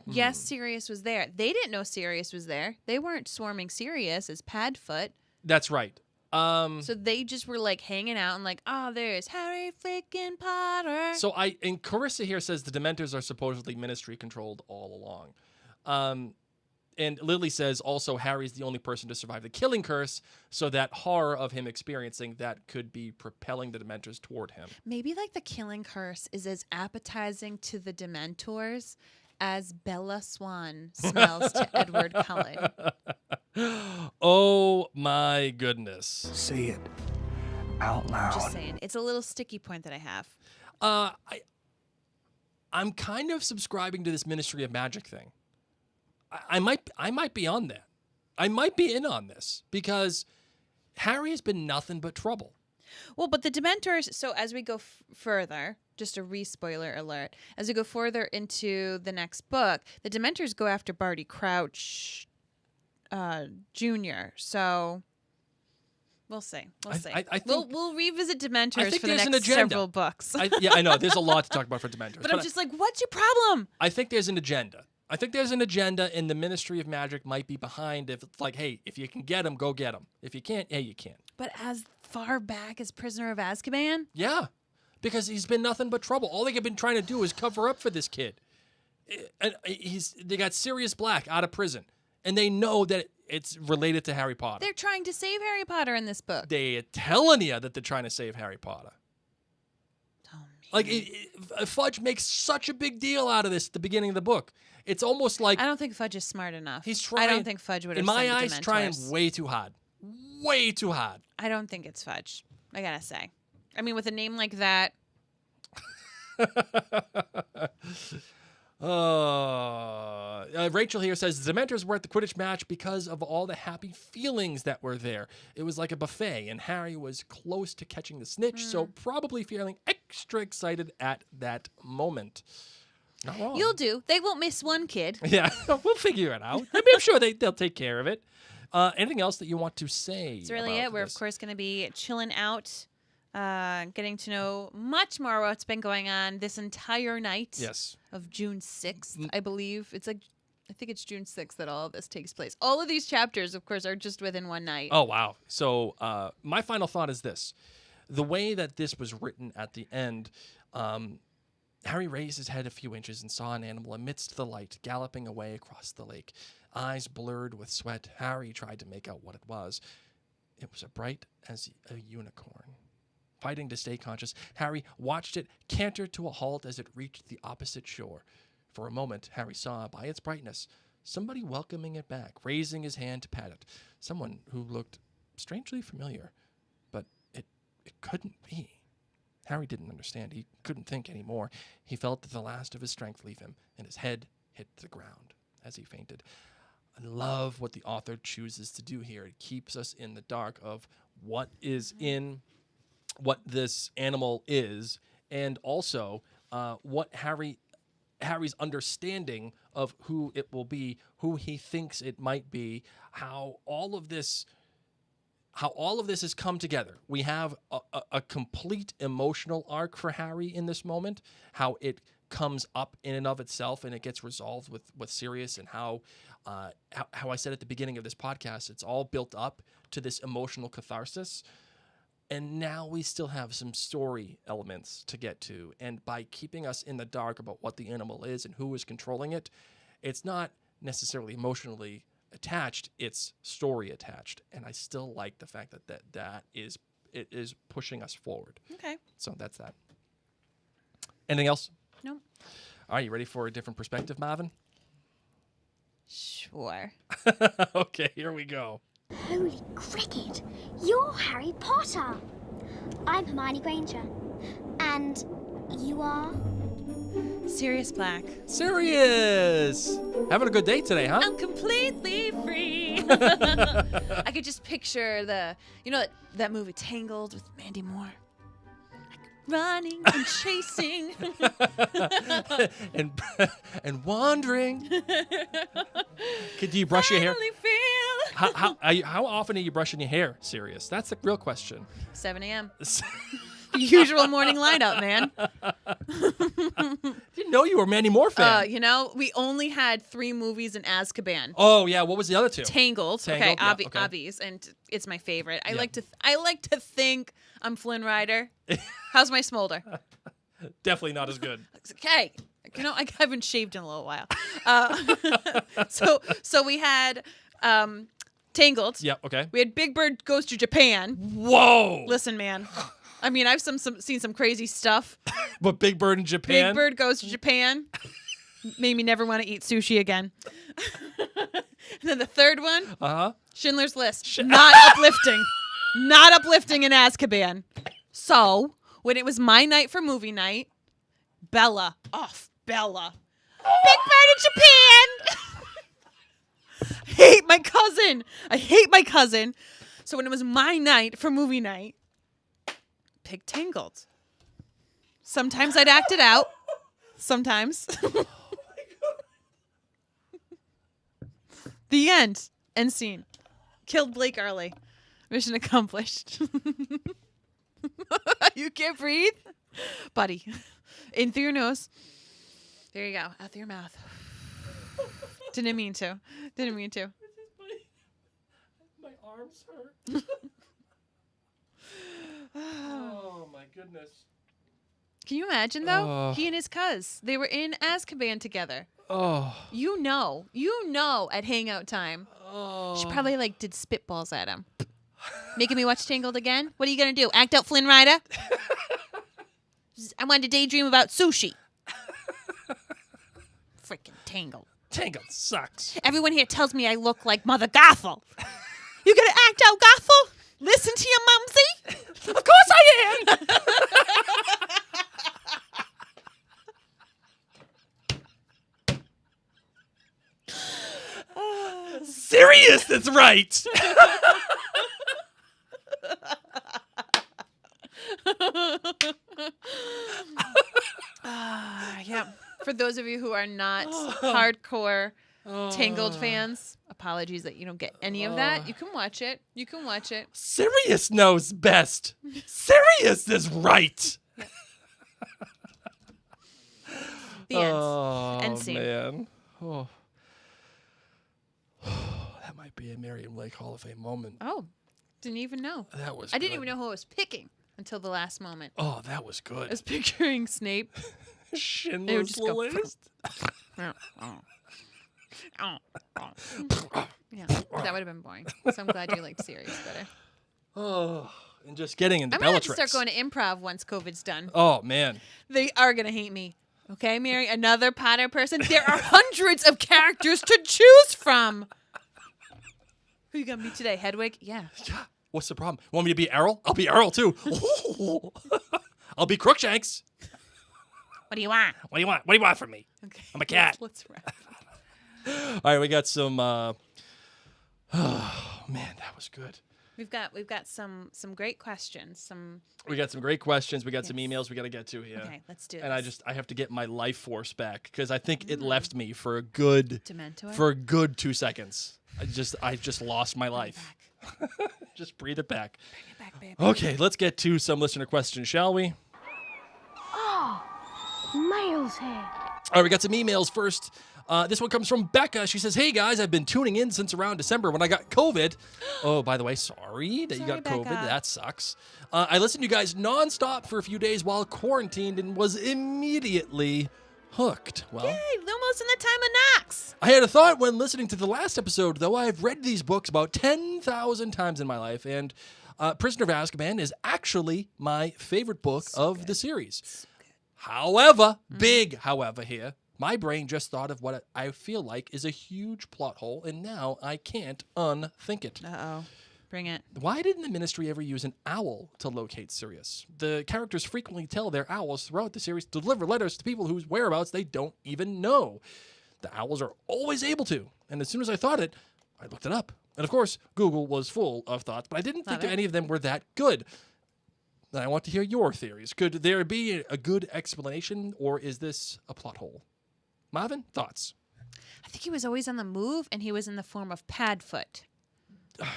Yes, Sirius was there. They didn't know Sirius was there. They weren't swarming Sirius as Padfoot. That's right. So they just were like hanging out and like, oh, there's Harry freaking Potter. And Carissa here says the Dementors are supposedly ministry controlled all along. And Lily says also Harry's the only person to survive the killing curse, so that horror of him experiencing that could be propelling the Dementors toward him. Maybe like the killing curse is as appetizing to the Dementors as Bella Swan smells to Edward Cullen. Oh my goodness. Say it out loud. Just saying. It's a little sticky point that I have. I'm kind of subscribing to this Ministry of Magic thing. I might be on that. I might be in on this because Harry has been nothing but trouble. Well, but the Dementors, so as we go further, just a re-spoiler alert, as we go further into the next book, the Dementors go after Barty Crouch Jr., so we'll see. We'll see. I think, we'll revisit Dementors think for the there's an next agenda. several books. I know. There's a lot to talk about for Dementors. But I'm just like, what's your problem? I think there's an agenda. I think there's an agenda, and the Ministry of Magic might be behind. If it's like, hey, if you can get him, go get him. If you can't, hey, you can't. But as far back as Prisoner of Azkaban? Yeah, because he's been nothing but trouble. All they've been trying to do is cover up for this kid. And they got Sirius Black out of prison, and they know that it's related to Harry Potter. They're trying to save Harry Potter in this book. They're telling you that they're trying to save Harry Potter. Oh, man. Like, Fudge makes such a big deal out of this at the beginning of the book. It's almost like I don't think Fudge is smart enough. he's trying. I don't think Fudge would have in my sent the eyes, trying Dementors. way too hard. Way too hard. I don't think it's Fudge. I gotta say. I mean, with a name like that. Rachel here says the Dementors were at the Quidditch match because of all the happy feelings that were there. It was like a buffet, and Harry was close to catching the snitch, so probably feeling extra excited at that moment. Not wrong. You'll do. They won't miss one kid. Yeah, we'll figure it out. I mean, I'm sure they'll take care of it. Anything else that you want to say? That's really about it. We're, this? of course, going to be chilling out, getting to know much more what's been going on this entire night Yes. of June 6th, I believe. It's like, I think it's June 6th that all of this takes place. All of these chapters, of course, are just within one night. Oh, wow. So my final thought is this. The way that this was written at the end, Harry raised his head a few inches and saw an animal amidst the light galloping away across the lake. Eyes blurred with sweat, Harry tried to make out what it was. It was as bright as a unicorn. Fighting to stay conscious, Harry watched it canter to a halt as it reached the opposite shore. For a moment, Harry saw, by its brightness, somebody welcoming it back, raising his hand to pat it. Someone who looked strangely familiar, but it couldn't be. Harry didn't understand. He couldn't think anymore. He felt the last of his strength leave him, and his head hit the ground as he fainted. I love what the author chooses to do here. It keeps us in the dark of what is in what this animal is, and also what Harry's understanding of who it will be, who he thinks it might be, how all of this has come together. We have a complete emotional arc for Harry in this moment, how it comes up in and of itself and it gets resolved with Sirius, and how I said at the beginning of this podcast, it's all built up to this emotional catharsis. And now we still have some story elements to get to. And by keeping us in the dark about what the animal is and who is controlling it, it's not necessarily emotionally attached, it's story attached. And I still like the fact that it is pushing us forward. Okay. So that's that. Anything else? No. All right, you ready for a different perspective, Marvin? Sure. Okay, here we go. Holy cricket! You're Harry Potter! I'm Hermione Granger. And you are? Sirius Black. Sirius! Having a good day today, huh? I'm completely free. I could just picture that movie Tangled with Mandy Moore. Running and chasing. and wandering. Do you brush your hair? Finally feel. How often are you brushing your hair, Sirius? That's the real question. 7 a.m. Usual morning lineup, man. Didn't know you were a Mandy Moore fan. We only had 3 movies in Azkaban. Oh yeah, what was the other 2? Tangled. Tangled, Okay, yeah, okay. obvious, and it's my favorite. I Yeah. like to think I'm Flynn Rider. How's my smolder? Definitely not as good. Okay. I haven't shaved in a little while. So we had Tangled. Yeah. Okay. We had Big Bird Goes to Japan. Whoa. Listen, man. I mean, I've seen some crazy stuff. But Big Bird in Japan. Big Bird Goes to Japan. Made me never want to eat sushi again. And then the third one, Schindler's List. Not uplifting. Not uplifting in Azkaban. So, when it was my night for movie night, Bella. Big Bird in Japan. I hate my cousin. So when it was my night for movie night, pick Tangled. Sometimes I'd act it out. Sometimes. The end. End scene. Killed Blake early. Mission accomplished. You can't breathe? Buddy. In through your nose. There you go. Out through your mouth. Didn't mean to. My arms hurt. Oh my goodness. Can you imagine though? He and his cuz. They were in Azkaban together. Oh. You know at hangout time. She probably did spitballs at him. Making me watch Tangled again? What are you going to do? Act out Flynn Rider? I wanted to daydream about sushi. Freaking Tangled. Tangled sucks. Everyone here tells me I look like Mother Gothel. You going to act out Gothel? Listen to your mumsy? Of course I am. Sirius, that's right. Yeah. For those of you who are not hardcore Tangled fans, apologies that you don't get any of that. You can watch it. Sirius knows best. Sirius is right. The end. Oh, End scene. man. Oh. That might be a Maryanne Lake Hall of Fame moment. Oh, didn't even know. That was I didn't good. even know who I was picking until the last moment. Oh, that was I good. was picturing Snape. Schindler's just go, List. Yeah, that would have been boring. So I'm glad you liked Sirius better. Oh, and just getting into I'm going to have to Bellatrix. start going to improv once COVID's done. Oh, man. They are going to hate me. Okay, Mary? Another Potter person? There are hundreds of characters to choose from. Who you going to be today? Hedwig? Yeah. What's the problem? Want me to be Errol? I'll be Errol, too. I'll be Crookshanks. What do you want? What do you want? What do you want from me? Okay. I'm a cat. Let's wrap. All right, we got some... oh, man, that was good. We've got some great questions. We got some great questions. We got some emails we got to get to here. Okay, let's do And this. I have to get my life force back because I think it left me for a good Dementor? for a good 2 seconds. I just lost my life. Just breathe it back. Bring it back, baby. Okay, let's get to some listener questions, shall we? Mail's here. All right, we got some emails first. This one comes from Becca. She says, "Hey guys, I've been tuning in since around December when I got COVID. Oh, by the way, sorry that you got Sorry, COVID. Becca. That sucks. I listened to you guys nonstop for a few days while quarantined and was immediately hooked. Well, Yay, Lumos in the time of Knox. I had a thought when listening to the last episode, though. I've read these books about 10,000 times in my life, and Prisoner of Azkaban is actually my favorite book of the series. However, big however here, my brain just thought of what I feel like is a huge plot hole, and now I can't unthink it. Uh-oh. Bring it. Why didn't the Ministry ever use an owl to locate Sirius? The characters frequently tell their owls throughout the series to deliver letters to people whose whereabouts they don't even know. The owls are always able to, and as soon as I thought it, I looked it up. And of course, Google was full of thoughts, but I didn't think any of them were that good. And I want to hear your theories. Could there be a good explanation, or is this a plot hole? Marvin, thoughts? I think he was always on the move, and he was in the form of Padfoot. Bam!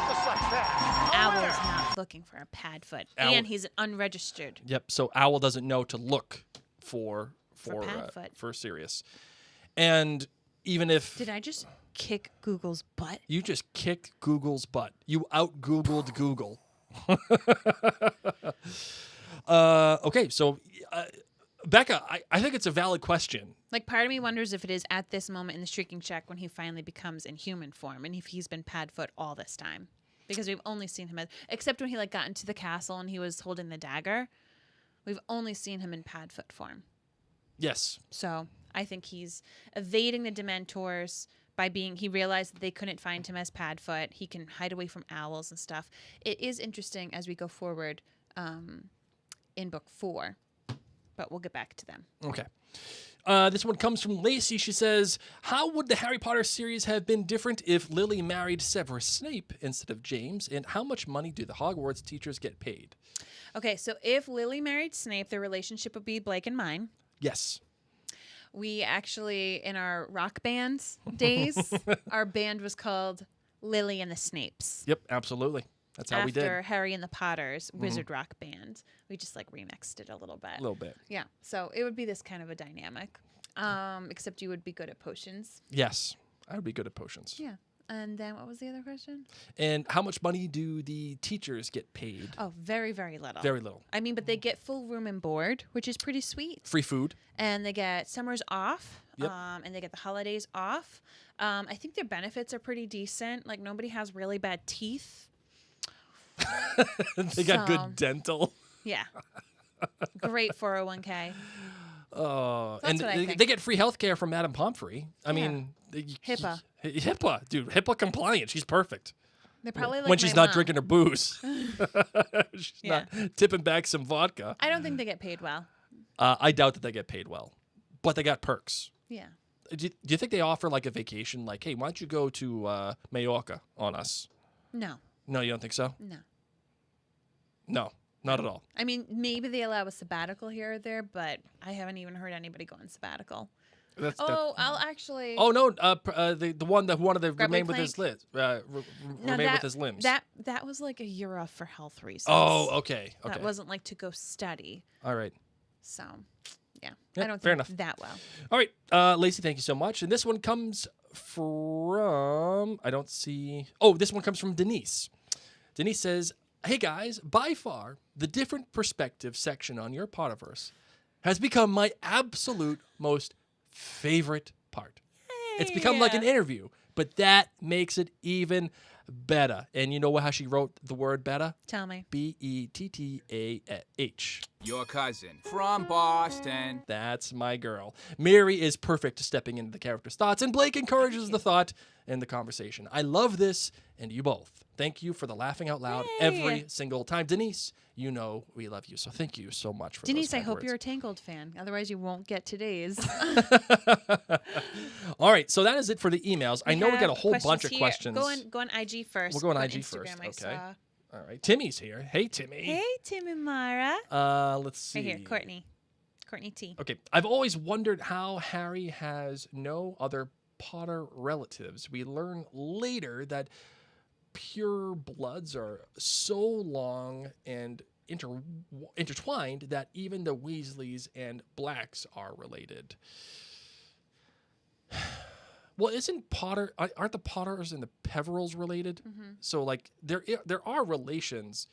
Just like that. Owl's not looking for a Padfoot, Owl- and he's unregistered. Yep. So Owl doesn't know to look for Padfoot. for Sirius. And even if Did I just kick Google's butt? you just kicked Google's butt, you out Googled Google. Okay, so Becca, I think it's a valid question. Like, part of me wonders if it is at this moment in the Shrieking Shack when he finally becomes in human form, and if he's been Padfoot all this time, because we've only seen him except when he like got into the castle and he was holding the dagger. We've only seen him in Padfoot form. Yes. So I think he's evading the Dementors by he realized that they couldn't find him as Padfoot. He can hide away from owls and stuff. It is interesting as we go forward in book 4, but we'll get back to them. Okay. This one comes from Lacey. She says, how would the Harry Potter series have been different if Lily married Severus Snape instead of James? And how much money do the Hogwarts teachers get paid? Okay, so if Lily married Snape, their relationship would be Blake and mine. Yes. We actually, in our rock bands days, our band was called Lily and the Snapes. Yep, absolutely. That's how we did. After Harry and the Potters, Wizard Rock Band. We just like remixed it a little bit. A little bit. Yeah, so it would be this kind of a dynamic, except you would be good at potions. Yes, I would be good at potions. Yeah. And then what was the other question? And how much money do the teachers get paid? Oh, very, very little. Very little. I mean, but they get full room and board, which is pretty sweet. Free food. And they get summers off. Yep. And they get the holidays off. I think their benefits are pretty decent. Like, nobody has really bad teeth. They got So- good dental. Yeah. Great 401k. Oh, That's and what I think. they get free health care from Madame Pomfrey. I mean, HIPAA. HIPAA, dude. HIPAA compliant. She's perfect. They're probably like when she's my not mom. drinking her booze. She's Yeah. not tipping back some vodka. I don't think they get paid well. I doubt that they get paid well, but they got perks. Yeah. Do you think they offer like a vacation? Like, hey, why don't you go to Mallorca on us? No. No, you don't think so? No. No, not at all. I mean, maybe they allow a sabbatical here or there, but I haven't even heard anybody go on sabbatical. I'll actually. Oh no, the one that wanted to remain with plank? his limbs, remain with his limbs. That was like a year off for health reasons. Oh, okay. That wasn't like to go study. All right. So, yeah, Yep, I don't fair think enough. that well. All right, Lacey, thank you so much. And this one comes from this one comes from Denise. Denise says, "Hey guys, by far the different perspective section on your Potterverse has become my absolute most favorite part. It's become like an interview, but that makes it even better." And you know how she wrote the word better? Tell me. Bettah. Your cousin from Boston. That's my girl. Mary is perfect stepping into the character's thoughts, and Blake encourages the thought and the conversation. I love this, and you both. Thank you for the laughing out loud every single time. Denise, you know we love you, so thank you so much for Denise, those I kind hope words. you're a Tangled fan. Otherwise, you won't get today's. All right, so that is it for the emails. I know we got a whole bunch of questions. Go on IG first. We'll go on IG Instagram, first, I okay. saw. All right, Timmy's here. Hey, Timmy. Hey, Tim and Mara. Let's see. Right here, Courtney. Courtney T. Okay, I've always wondered how Harry has no other Potter relatives. We learn later that pure bloods are so long and intertwined that even the Weasleys and Blacks are related. Well, aren't the Potters and the Peverils related? Mm-hmm. So like there are relations.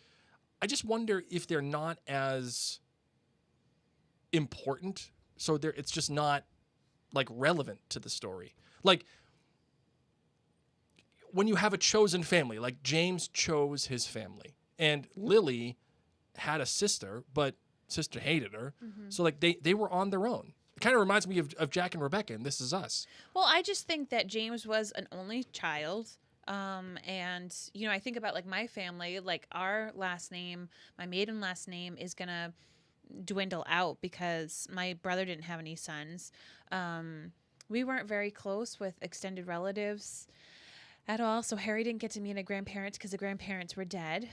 I just wonder if they're not as important. So it's just not like relevant to the story. Like when you have a chosen family, like James chose his family, and Lily had a sister, but sister hated her. Mm-hmm. So like they were on their own. It kind of reminds me of Jack and Rebecca and This Is Us. Well, I just think that James was an only child. And, you know, I think about like my family, like our last name, my maiden last name is going to dwindle out because my brother didn't have any sons. We weren't very close with extended relatives at all. So Harry didn't get to meet a grandparents because the grandparents were dead.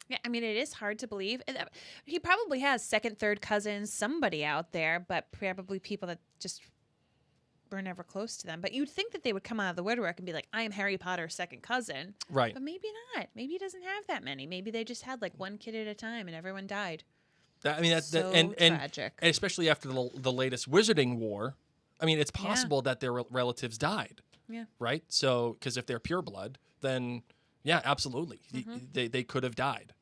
Yeah, I mean, it is hard to believe. He probably has second, third cousins, somebody out there, but probably people that just were never close to them. But you'd think that they would come out of the woodwork and be like, I am Harry Potter's second cousin. Right. But maybe not. Maybe he doesn't have that many. Maybe they just had like one kid at a time and everyone died. I mean, that's So and tragic. especially after the latest Wizarding War. I mean, it's possible that their relatives died. Yeah. Right. So, because if they're pure blood, then yeah, absolutely, they could have died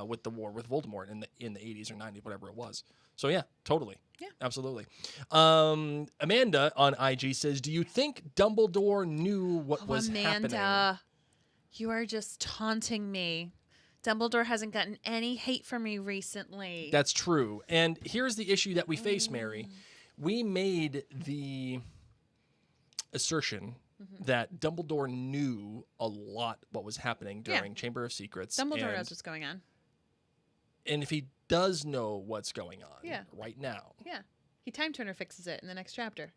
with the war with Voldemort in the 80s or 90s, whatever it was. So yeah, totally. Yeah. Absolutely. Amanda on IG says, "Do you think Dumbledore knew what was happening?" Amanda, you are just taunting me. Dumbledore hasn't gotten any hate from me recently. That's true. And here's the issue that we face, Mary. We made the assertion that Dumbledore knew a lot what was happening during Chamber of Secrets. Dumbledore knows what's going on. And if he does know what's going on Yeah. right now. Yeah. He time turner fixes it in the next chapter.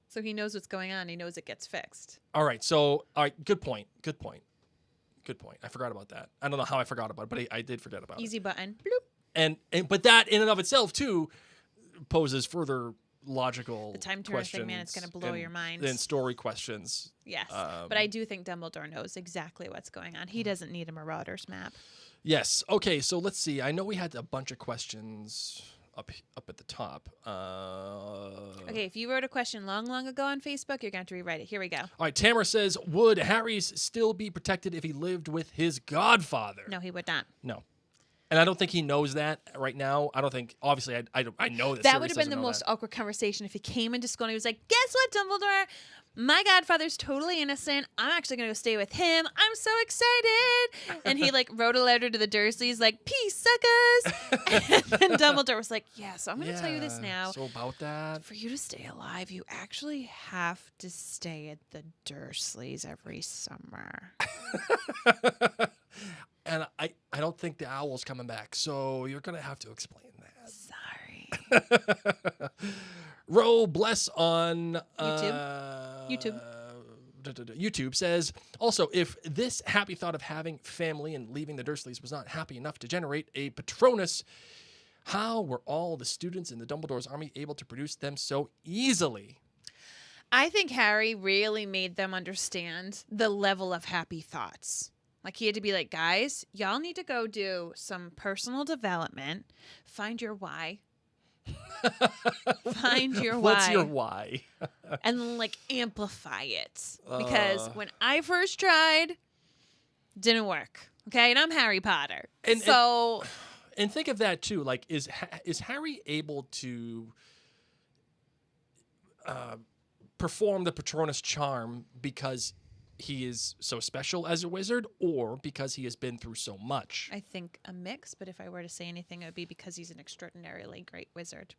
So he knows what's going on. He knows it gets fixed. All right. Good point. Good point. Good point. I forgot about that. I don't know how I forgot about it, but I did forget about Easy it. button. Bloop. But that in and of itself, too, poses further logical The time turner questions thing, man, it's going to blow your mind. and story questions. Yes. But I do think Dumbledore knows exactly what's going on. He doesn't need a Marauders map. Yes. Okay, so let's see. I know we had a bunch of questions up at the top. Okay, if you wrote a question long ago on Facebook, you're going to have to rewrite it. Here we go. All right, Tamara says, would Harry's still be protected if he lived with his godfather? No, he would not. No. And I don't think he knows that right now. I don't think, obviously, I know that That Sirius would have been doesn't the know most that. awkward conversation if he came into school and he was like, guess what, Dumbledore? My godfather's totally innocent. I'm actually going to go stay with him. I'm so excited. And he like wrote a letter to the Dursleys like, peace, suckers. And then Dumbledore was like, yeah, so I'm going to tell you this now. So about that. For you to stay alive, you actually have to stay at the Dursleys every summer. And I don't think the owl's coming back, so you're going to have to explain that. Sorry. Ro Bless on YouTube. YouTube says, also, if this happy thought of having family and leaving the Dursleys was not happy enough to generate a Patronus, how were all the students in the Dumbledore's army able to produce them so easily? I think Harry really made them understand the level of happy thoughts. Like, he had to be like, guys, y'all need to go do some personal development. Find your why. Find your why. What's your why? And, like, amplify it. Because when I first tried, didn't work. Okay? And I'm Harry Potter. And think of that, too. Like, is Harry able to perform the Patronus charm because he is so special as a wizard, or because he has been through so much? I think a mix, but if I were to say anything, it would be because he's an extraordinarily great wizard.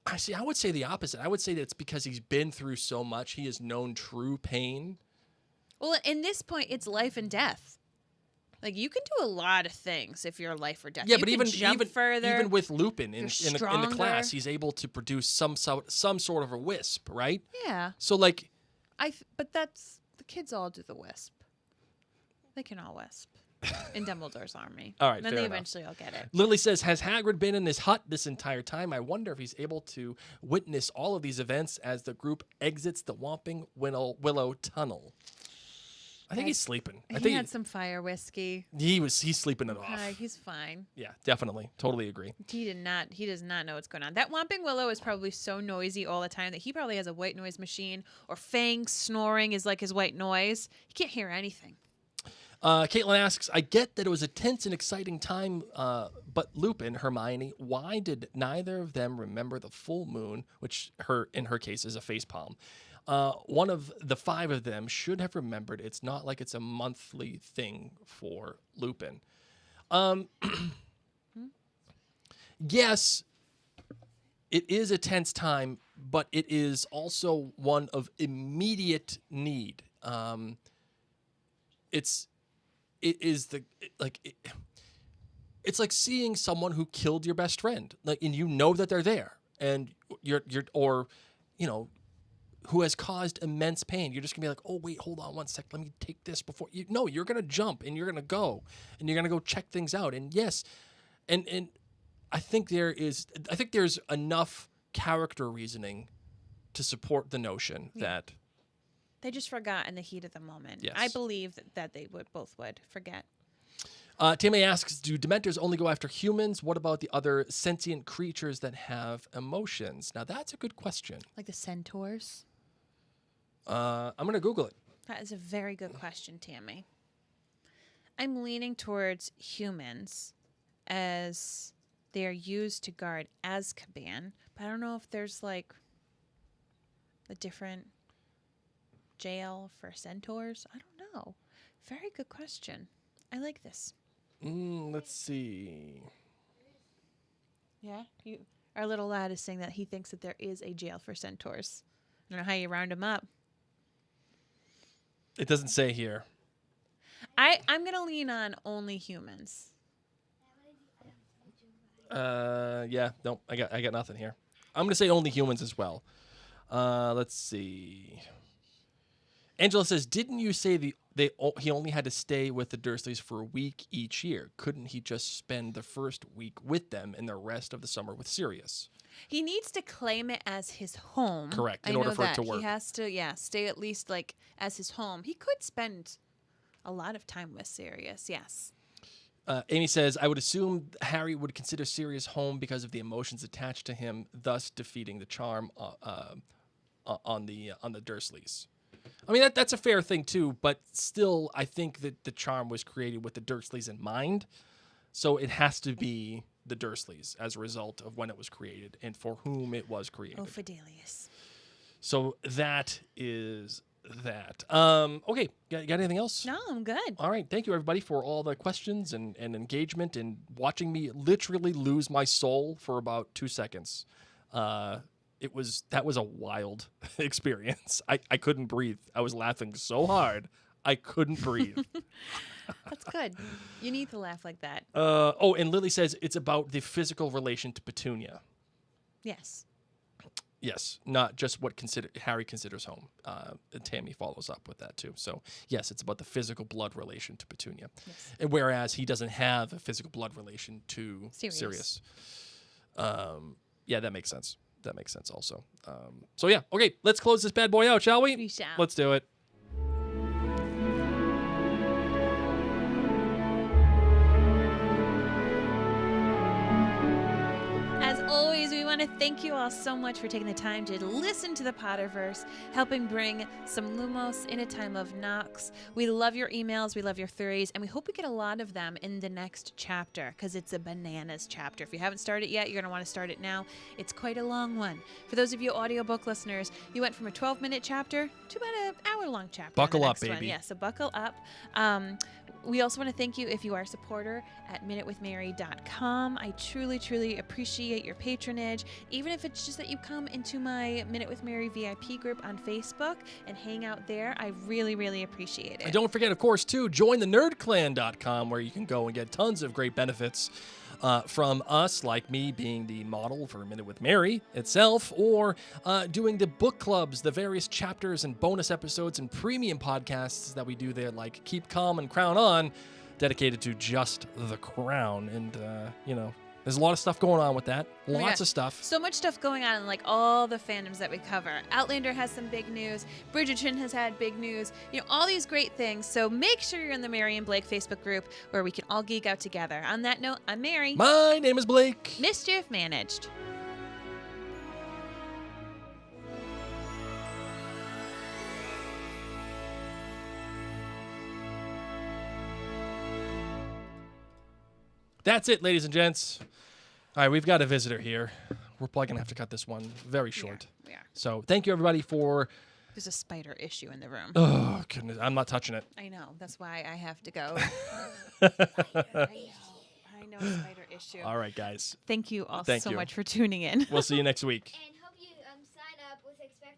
I would say the opposite. I would say that it's because he's been through so much. He has known true pain. Well, in this point, it's life and death. Like, you can do a lot of things if you're life or death. Yeah, you but can jump further. even with Lupin in You're the stronger. class, he's able to produce some sort of a wisp, right? Yeah. So, like, But that's... The kids all do the wisp. They can all wisp in Dumbledore's army. All right, and then fair they enough. eventually all get it. Lily says, has Hagrid been in his hut this entire time? I wonder if he's able to witness all of these events as the group exits the Whomping Willow Tunnel. I think he's sleeping. I He think had some fire whiskey. he's sleeping it off. He's fine. Yeah, definitely. Totally agree. He does not know what's going on. That Whomping Willow is probably so noisy all the time that he probably has a white noise machine, or Fang snoring is like his white noise. He can't hear anything. Caitlin asks, I get that it was a tense and exciting time, but Lupin, Hermione, why did neither of them remember the full moon, which in her case is a facepalm? One of the five of them should have remembered. It's not like it's a monthly thing for Lupin. Yes, it is a tense time, but it is also one of immediate need. It's like seeing someone who killed your best friend, like, and you know that they're there, and who has caused immense pain. You're just gonna be like, oh wait, hold on one sec, let me take this before you. No, you're gonna jump and you're gonna go and you're gonna go check things out. And yes, and I think there's enough character reasoning to support the notion that they just forgot in the heat of the moment. Yes. I believe that they both would forget. Tammy asks, do Dementors only go after humans? What about the other sentient creatures that have emotions? Now, that's a good question. Like the centaurs? I'm going to Google it. That is a very good question, Tammy. I'm leaning towards humans as they are used to guard Azkaban, but I don't know if there's like a different jail for centaurs. I don't know. Very good question. I like this. Let's see. Yeah, our little lad is saying that he thinks that there is a jail for centaurs. I don't know how you round them up. It doesn't say here. I'm gonna lean on only humans. Yeah, no, I got nothing here. I'm gonna say only humans as well. Let's see. Angela says, "Didn't you say he only had to stay with the Dursleys for a week each year? Couldn't he just spend the first week with them and the rest of the summer with Sirius?" He needs to claim it as his home. Correct, in I order know for it that. to work. He has to, stay at least like as his home. He could spend a lot of time with Sirius, yes. Amy says, "I would assume Harry would consider Sirius home because of the emotions attached to him, thus defeating the charm on the Dursleys." I mean, that's a fair thing too, but still, I think that the charm was created with the Dursleys in mind, so it has to be the Dursleys as a result of when it was created and for whom it was created. Oh, Fidelius. So that is that. Okay, got anything else? No, I'm good. All right, thank you everybody for all the questions and engagement and watching me literally lose my soul for about 2 seconds. That was a wild experience. I couldn't breathe. I was laughing so hard I couldn't breathe. That's good. You need to laugh like that. And Lily says it's about the physical relation to Petunia. Yes. Yes, not just what Harry considers home. And Tammy follows up with that too. So yes, it's about the physical blood relation to Petunia, Yes. and whereas he doesn't have a physical blood relation to Sirius. Yeah, that makes sense. That makes sense also. So yeah, okay, let's close this bad boy out, shall we? We shall. Let's do it. As always, we want to thank you all so much for taking the time to listen to the Potterverse, helping bring some Lumos in a time of Nox. We love your emails, we love your theories, and we hope we get a lot of them in the next chapter because it's a bananas chapter. If you haven't started yet, you're going to want to start it now. It's quite a long one. For those of you audiobook listeners, you went from a 12-minute chapter to about an hour-long chapter. Buckle up, one. baby. Yeah, so buckle up. We also want to thank you if you are a supporter at minutewithmary.com. I truly, truly appreciate your patronage. Even if it's just that you come into my Minute with Mary VIP group on Facebook and hang out there, I really, really appreciate it. And don't forget, of course, too, join the nerdclan.com where you can go and get tons of great benefits from us, like me being the model for Minute with Mary itself, or doing the book clubs, the various chapters and bonus episodes and premium podcasts that we do there, like Keep Calm and Crown On, dedicated to just the crown. And, there's a lot of stuff going on with that. Lots of stuff. So much stuff going on in like all the fandoms that we cover. Outlander has some big news. Bridgerton has had big news. All these great things. So make sure you're in the Mary and Blake Facebook group where we can all geek out together. On that note, I'm Mary. My name is Blake. Mischief managed. That's it, ladies and gents. All right, we've got a visitor here. We're probably going to have to cut this one very short. We are. So thank you, everybody, for... There's a spider issue in the room. Oh, goodness. I'm not touching it. I know. That's why I have to go. I know, spider issue. All right, guys. Thank you all Thank so you. much for tuning in. We'll see you next week. And